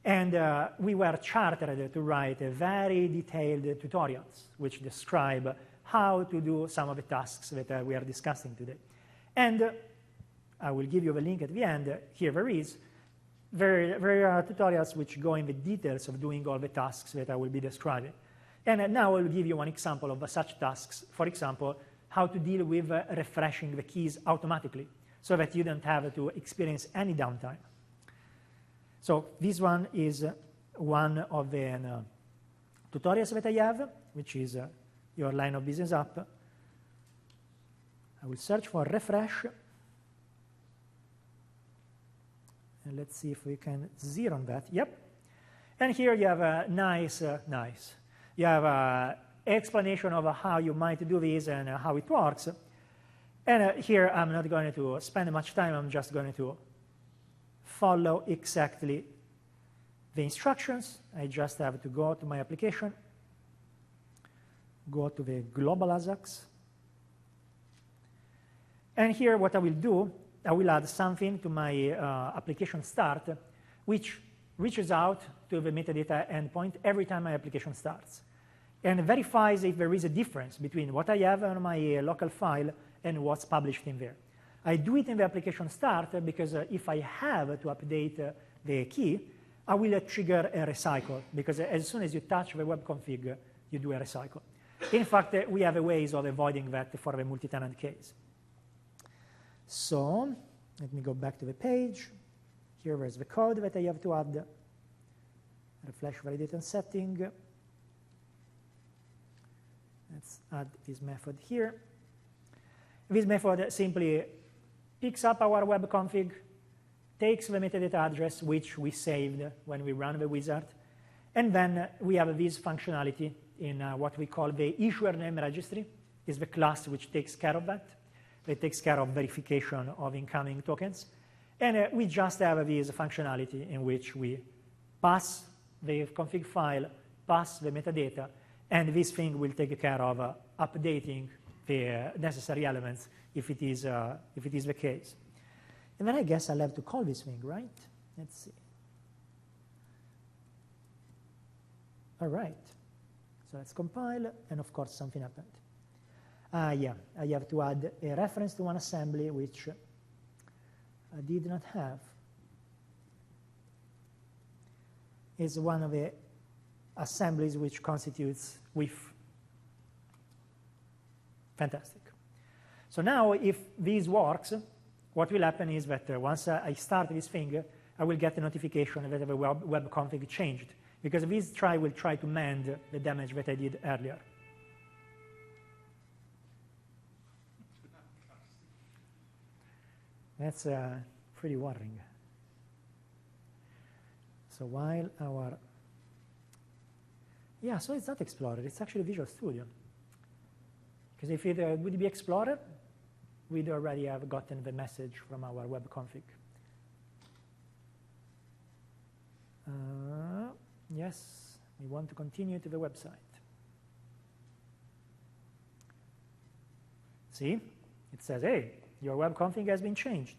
And we were chartered to write very detailed tutorials which describe how to do some of the tasks that we are discussing today. And I will give you the link at the end. Here there is. There are tutorials which go in the details of doing all the tasks that I will be describing. And now I will give you one example of such tasks. For example, how to deal with refreshing the keys automatically so that you don't have to experience any downtime. So this one is one of the tutorials that I have, which is your line of business app. I will search for refresh. And let's see if we can zero on that. Yep. And here you have a nice. You have an explanation of how you might do this and how it works. And here I'm not going to spend much time. I'm just going to follow exactly the instructions. I just have to go to my application, go to the global ASACs. And here what I will do, I will add something to my application start, which reaches out to the metadata endpoint every time my application starts, and verifies if there is a difference between what I have on my local file and what's published in there. I do it in the application start because if I have to update the key, I will trigger a recycle, because as soon as you touch the web config, you do a recycle. In fact, we have ways of avoiding that for the multi-tenant case. So let me go back to the page. Here is the code that I have to add. Refresh validation setting. Let's add this method here. This method simply picks up our web config, takes the metadata address, which we saved when we run the wizard, and then we have this functionality in what we call the issuer name registry. Is the class which takes care of that. It takes care of verification of incoming tokens. And we just have this functionality in which we pass the config file, pass the metadata, and this thing will take care of updating the necessary elements if it is the case. And then I guess I'll have to call this thing, right? Let's see. All right. So let's compile, and of course something happened. Yeah, I have to add a reference to one assembly, which I did not have. It's one of the assemblies which constitutes with. Fantastic. So now if this works, what will happen is that once I start this thing, I will get a notification that the web config changed, because this try will try to mend the damage that I did earlier. That's pretty worrying. So while our, yeah, so it's not Explorer, it's actually Visual Studio. Because if it would be Explorer, we'd already have gotten the message from our web config. Yes, we want to continue to the website. See, it says, hey, your web config has been changed.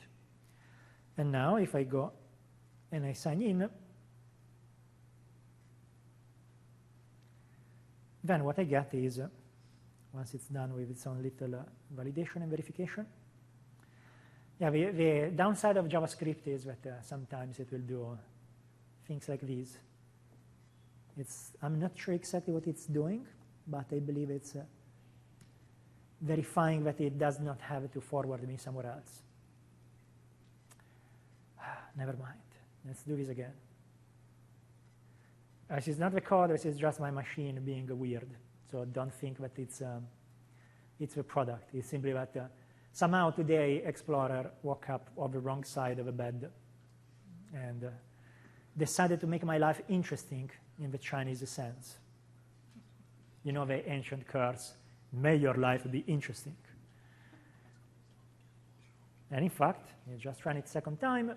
And now if I go and I sign in, then what I get is, once it's done with its own little validation and verification, yeah, the downside of JavaScript is that sometimes it will do things like these. I'm not sure exactly what it's doing, but I believe it's verifying that it does not have to forward me somewhere else. Never mind. Let's do this again. This is not the code. This is just my machine being weird. So don't think that it's the product. It's simply that somehow today Explorer woke up on the wrong side of the bed and decided to make my life interesting in the Chinese sense. You know the ancient curse, may your life be interesting. And in fact, you just ran it second time,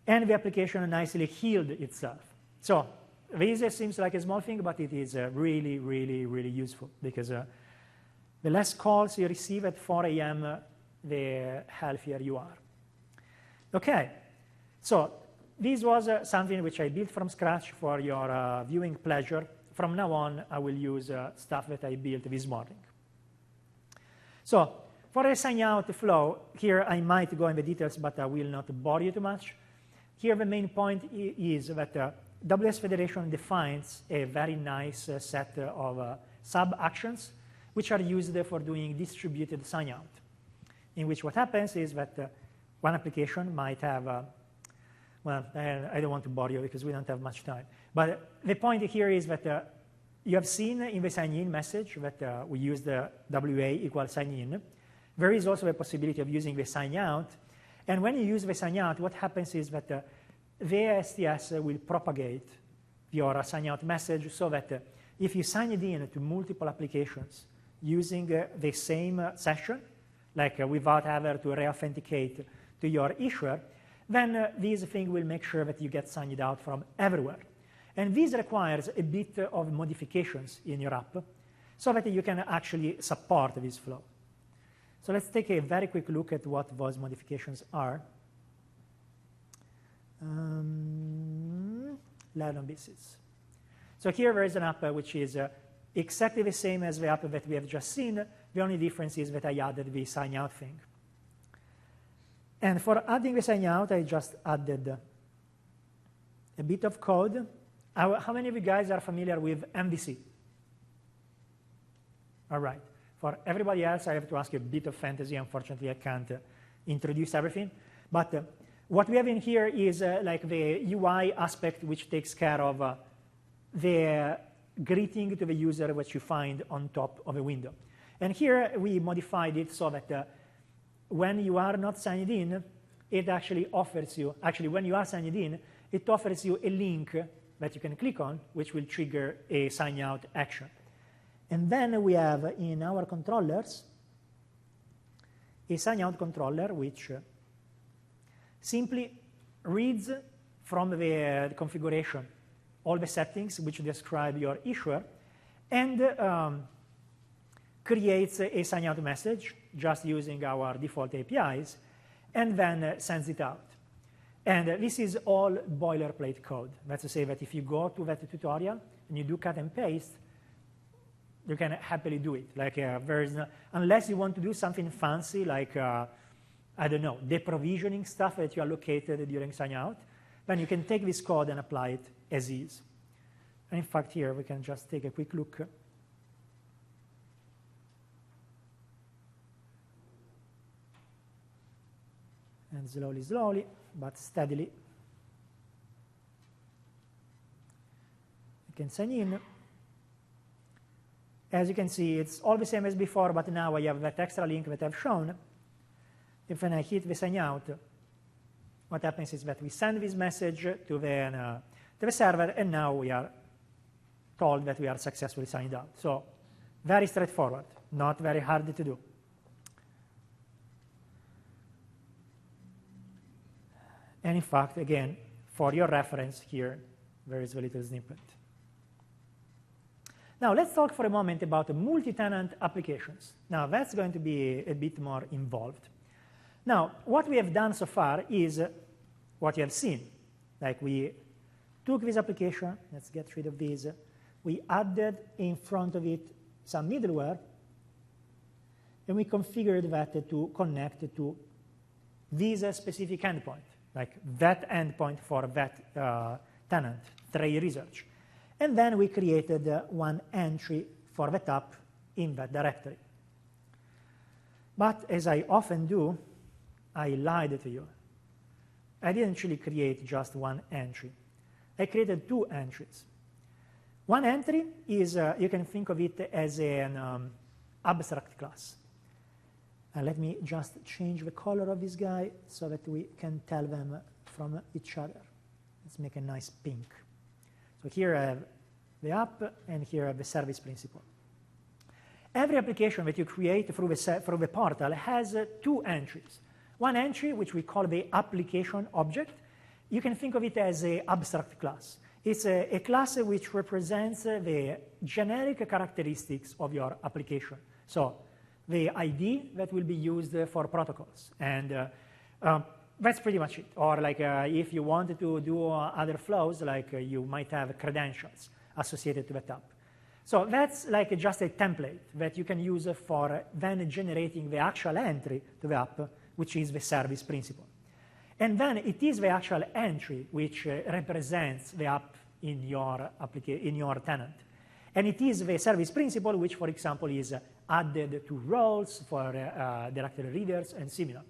and the application nicely healed itself. So this seems like a small thing, but it is really, really, really useful, because the less calls you receive at 4 a.m., the healthier you are. Okay, so this was something which I built from scratch for your viewing pleasure. From now on, I will use stuff that I built this morning. So for the sign out flow, here I might go in the details, but I will not bore you too much. Here the main point is that WS Federation defines a very nice set of sub-actions which are used for doing distributed sign out, in which what happens is that one application might have, well, I don't want to bore you because we don't have much time. But the point here is that you have seen in the sign in message that we use the WA equals sign in. There is also a possibility of using the sign out. And when you use the sign out, what happens is that the STS will propagate your sign out message so that if you sign it in to multiple applications using the same session, like without having to re-authenticate to your issuer, then this thing will make sure that you get signed out from everywhere. And this requires a bit of modifications in your app so that you can actually support this flow. So let's take a very quick look at what those modifications are. Learn pieces. So here there is an app which is exactly the same as the app that we have just seen. The only difference is that I added the sign out thing. And for adding the sign out, I just added a bit of code. How many of you guys are familiar with MVC? All right. For everybody else, I have to ask you a bit of fantasy. Unfortunately, I can't introduce everything. But what we have in here is like the UI aspect, which takes care of the greeting to the user, which you find on top of a window. And here we modified it so that when you are not signed in, it actually offers you, when you are signed in, it offers you a link that you can click on, which will trigger a sign out action. And then we have in our controllers a sign out controller, which simply reads from the configuration all the settings which describe your issuer and creates a sign out message just using our default APIs and then sends it out. And this is all boilerplate code. That's to say that if you go to that tutorial and you do cut and paste, you can happily do it. Like unless you want to do something fancy like, I don't know, deprovisioning stuff that you allocated during sign out, then you can take this code and apply it as is. And in fact, here we can just take a quick look. And slowly, slowly, but steadily, you can sign in. As you can see, it's all the same as before, but now I have that extra link that I've shown. If when I hit the sign out, what happens is that we send this message to the server, and now we are told that we are successfully signed out. So very straightforward, not very hard to do. And in fact, again, for your reference here, there is a little snippet. Now, let's talk for a moment about multi-tenant applications. Now, that's going to be a bit more involved. Now, what we have done so far is what you have seen. Like we took this application, let's get rid of this. We added in front of it some middleware, and we configured that to connect to this specific endpoint, like that endpoint for that tenant, Tray Research. And then we created one entry for that app in that directory. But as I often do, I lied to you. I didn't actually create just one entry. I created two entries. One entry is, you can think of it as an abstract class. Let me just change the color of this guy so that we can tell them from each other. Let's make a nice pink. So here I have the app, and here I have the service principal. Every application that you create through the portal has two entries. One entry, which we call the application object, you can think of it as an abstract class. It's a class which represents the generic characteristics of your application. So the ID that will be used for protocols, and that's pretty much it. Or like if you wanted to do other flows, like you might have credentials associated to that app. So that's like just a template that you can use for then generating the actual entry to the app, which is the service principal. And then it is the actual entry which represents the app in your tenant. And it is the service principal which, for example, is added to roles for directory readers and similar.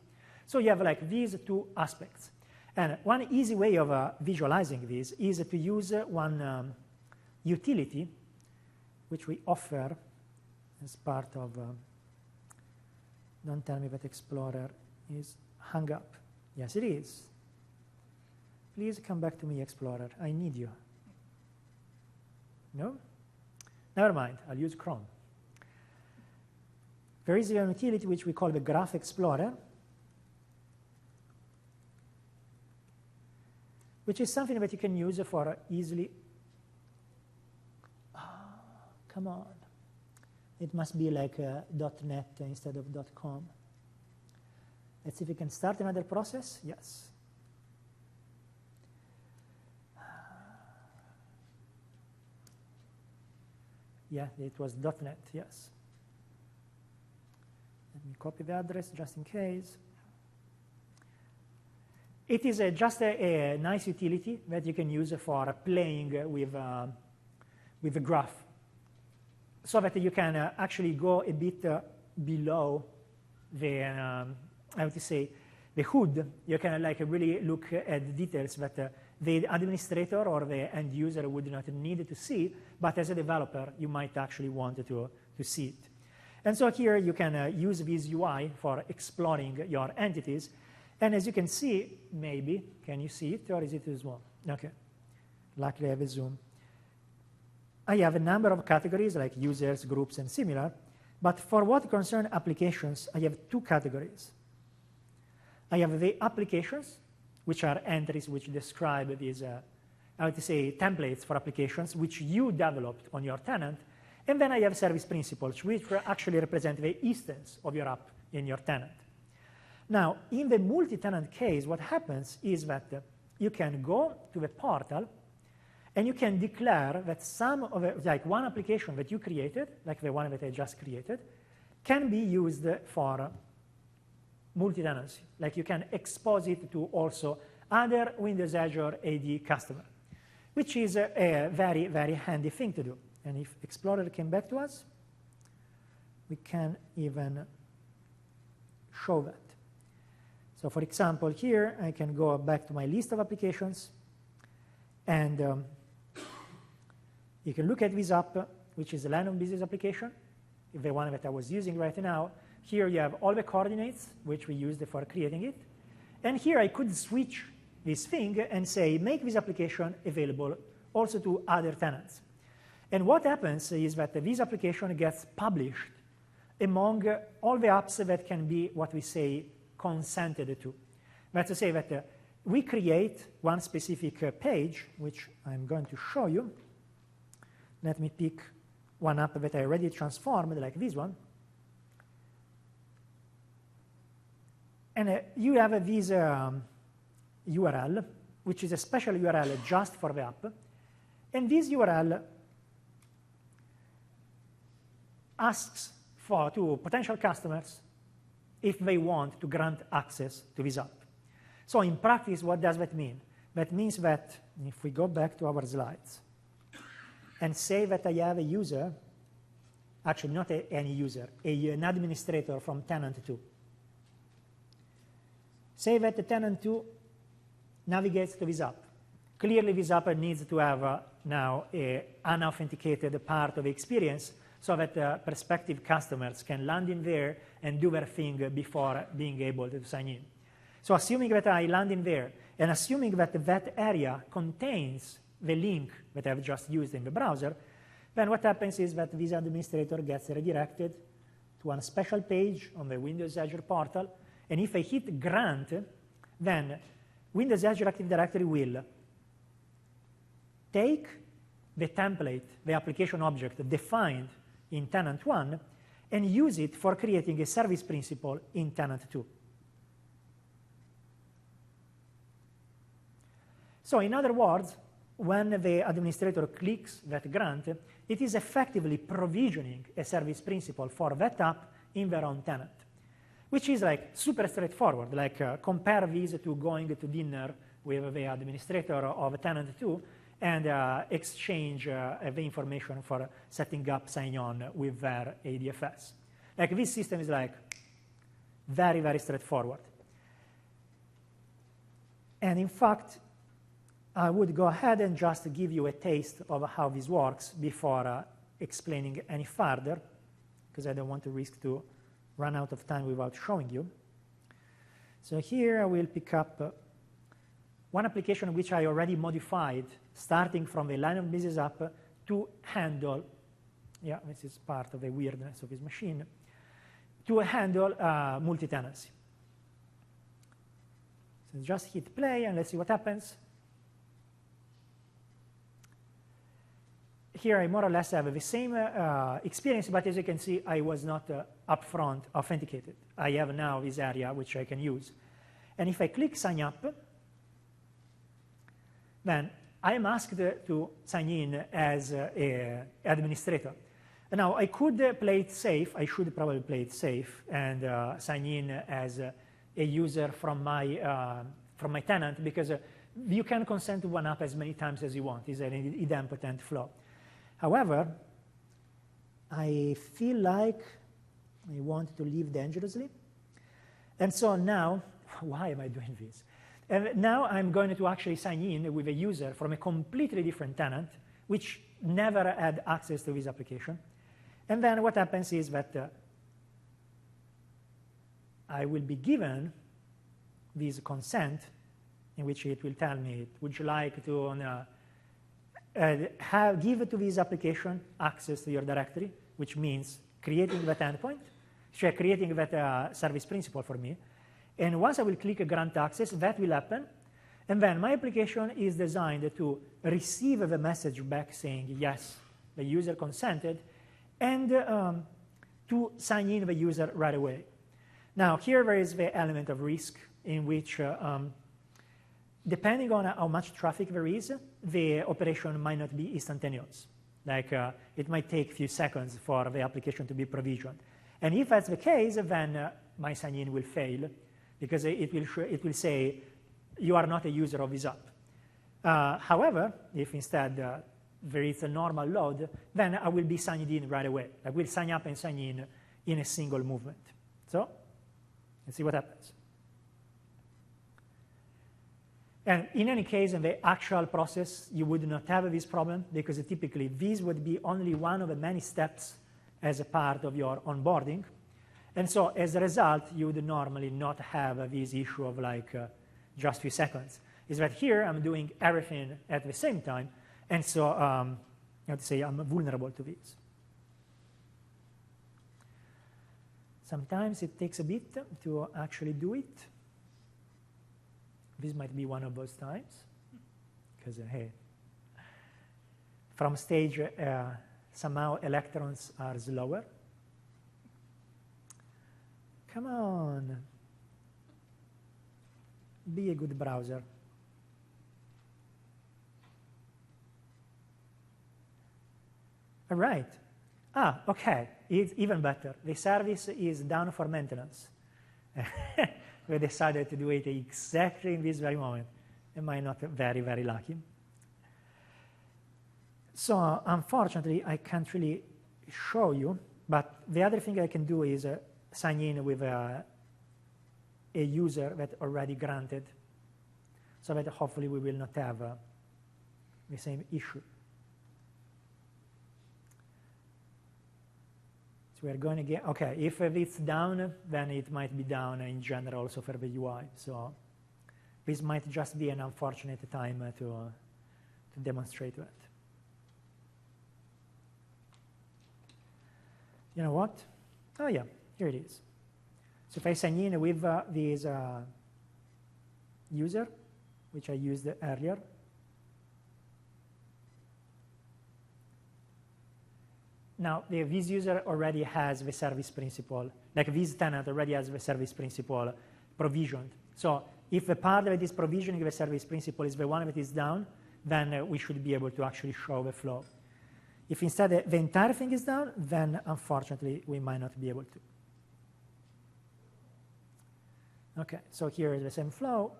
So you have like these two aspects. And one easy way of visualizing this is to use one utility which we offer as part of, don't tell me that Explorer is hung up. Yes, it is. Please come back to me, Explorer. I need you. No? Never mind. I'll use Chrome. There is a utility which we call the Graph Explorer, which is something that you can use for easily. Come on. It must be like .NET instead of .com. Let's see if we can start another process. Yes. Yeah, it was .NET, yes. Let me copy the address just in case. It is just a nice utility that you can use for playing with the graph, so that you can actually go a bit below the, I would say, the hood. You can like really look at details that the administrator or the end user would not need to see, but as a developer, you might actually want to see it. And so here you can use this UI for exploring your entities. And as you can see, maybe, can you see it, or is it too small? Okay. Luckily, I have a zoom. I have a number of categories like users, groups, and similar. But for what concern applications, I have two categories. I have the applications, which are entries which describe these, I would say, templates for applications which you developed on your tenant. And then I have service principals, which actually represent the instance of your app in your tenant. Now, in the multi-tenant case, what happens is that you can go to the portal and you can declare that some of it, like one application that you created, like the one that I just created, can be used for multi-tenancy. Like you can expose it to also other Windows Azure AD customer, which is a very, very handy thing to do. And if Explorer came back to us, we can even show that. So for example, here I can go back to my list of applications, and you can look at this app, which is a line of business application, the one that I was using right now. Here you have all the coordinates, which we used for creating it. And here I could switch this thing and say, make this application available also to other tenants. And what happens is that this application gets published among all the apps that can be what we say consented to. That's to say that we create one specific page, which I'm going to show you. Let me pick one app that I already transformed, like this one. And you have this URL, which is a special URL just for the app. And this URL asks to potential customers if they want to grant access to this app. So in practice, what does that mean? That means that if we go back to our slides and say that I have a user, actually not any user, an administrator from tenant 2. Say that the tenant 2 navigates to this app. Clearly, this app needs to have now an unauthenticated part of the experience so that prospective customers can land in there and do their thing before being able to sign in. So assuming that I land in there, and assuming that that area contains the link that I've just used in the browser, then what happens is that this administrator gets redirected to one special page on the Windows Azure portal. And if I hit grant, then Windows Azure Active Directory will take the template, the application object defined in tenant 1, and use it for creating a service principal in tenant 2. So in other words, when the administrator clicks that grant, it is effectively provisioning a service principal for that app in their own tenant, which is like super straightforward. Like compare this to going to dinner with the administrator of tenant 2 and exchange the information for setting up sign-on with their ADFS. Like this system is like very, very straightforward. And in fact, I would go ahead and just give you a taste of how this works before explaining any further, because I don't want to risk to run out of time without showing you. So here I will pick up one application which I already modified, starting from the line of business app to handle, yeah, this is part of the weirdness of this machine, to handle multi-tenancy. So just hit play and let's see what happens. Here I more or less have the same experience, but as you can see, I was not upfront authenticated. I have now this area which I can use. And if I click sign up, then I am asked to sign in as an administrator. Now, I could play it safe. I should probably play it safe and sign in as a user from my tenant, because you can consent to one app as many times as you want. It's an idempotent flow. However, I feel like I want to live dangerously. And so now, why am I doing this? And now I'm going to actually sign in with a user from a completely different tenant, which never had access to this application. And then what happens is that I will be given this consent in which it will tell me, would you like to give to this application access to your directory, which means creating that endpoint, creating that service principal for me. And once I will click grant access, that will happen. And then my application is designed to receive the message back saying, yes, the user consented, and to sign in the user right away. Now, here there is the element of risk in which, depending on how much traffic there is, the operation might not be instantaneous. Like it might take a few seconds for the application to be provisioned. And if that's the case, then my sign-in will fail, because it will say, you are not a user of this app. However, if instead there is a normal load, then I will be signed in right away. I will sign up and sign in a single movement. So let's see what happens. And in any case, in the actual process, you would not have this problem, because typically this would be only one of the many steps as a part of your onboarding. And so as a result, you would normally not have this issue of like just a few seconds. Is that here I'm doing everything at the same time, and so I have to say I'm vulnerable to this. Sometimes it takes a bit to actually do it. This might be one of those times, because hey, from stage somehow electrons are slower. Come on, be a good browser. All right. Okay, it's even better. The service is down for maintenance. We decided to do it exactly in this very moment. Am I not very, very lucky? So unfortunately, I can't really show you, but the other thing I can do is sign in with a user that already granted, so that hopefully we will not have the same issue. So we're going to get, okay, if it's down, then it might be down in general also for the UI. So this might just be an unfortunate time to demonstrate that. You know what? Oh yeah, here it is. So if I sign in with this user, which I used earlier, now this user already has the service principal, like this tenant already has the service principal provisioned. So if the part that is provisioning the service principal is the one that is down, then we should be able to actually show the flow. If instead the entire thing is down, then unfortunately we might not be able to. Okay, so here is the same flow.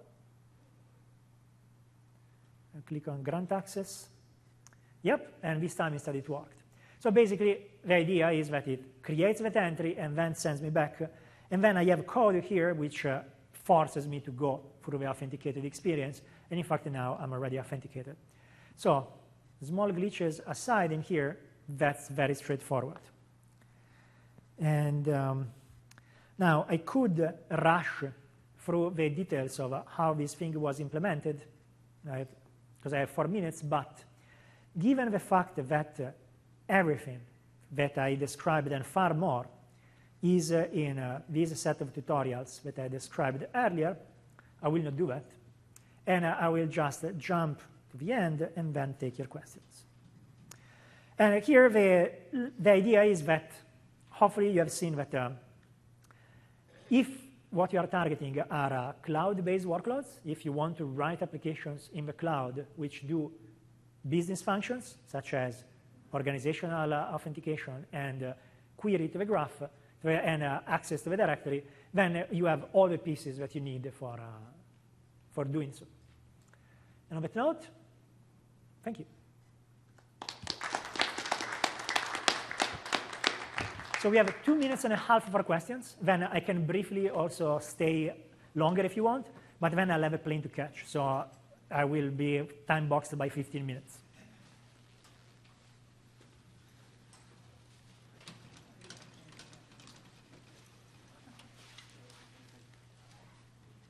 I click on grant access. Yep, and this time instead it worked. So basically, the idea is that it creates that entry and then sends me back. And then I have code here which forces me to go through the authenticated experience. And in fact, now I'm already authenticated. So small glitches aside in here, that's very straightforward. And now I could rush through the details of how this thing was implemented, right? Because I have 4 minutes, but given the fact that everything that I described and far more is in this set of tutorials that I described earlier, I will not do that. And I will just jump to the end and then take your questions. And here the idea is that hopefully you have seen that if what you are targeting are cloud-based workloads, if you want to write applications in the cloud which do business functions, such as organizational authentication and query to the graph and access to the directory, then you have all the pieces that you need for doing so. And on that note, thank you. So we have 2.5 minutes for questions. Then I can briefly also stay longer if you want, but then I'll have a plane to catch. So I will be time boxed by 15 minutes.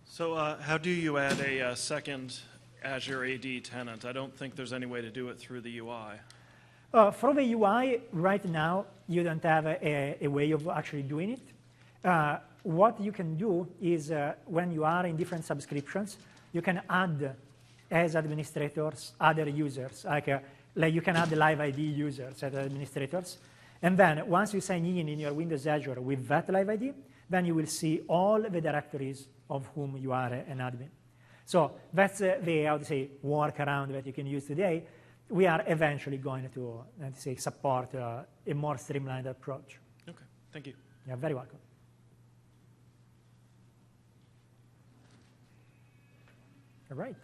So how do you add a second Azure AD tenant? I don't think there's any way to do it through the UI. For the UI, right now, you don't have a way of actually doing it. What you can do is when you are in different subscriptions, you can add, as administrators, other users. Like you can add the live ID users as administrators. And then once you sign in your Windows Azure with that live ID, then you will see all the directories of whom you are an admin. So that's the, I would say, workaround that you can use today. We are eventually going to support a more streamlined approach. Okay, thank you. You're very welcome. All right.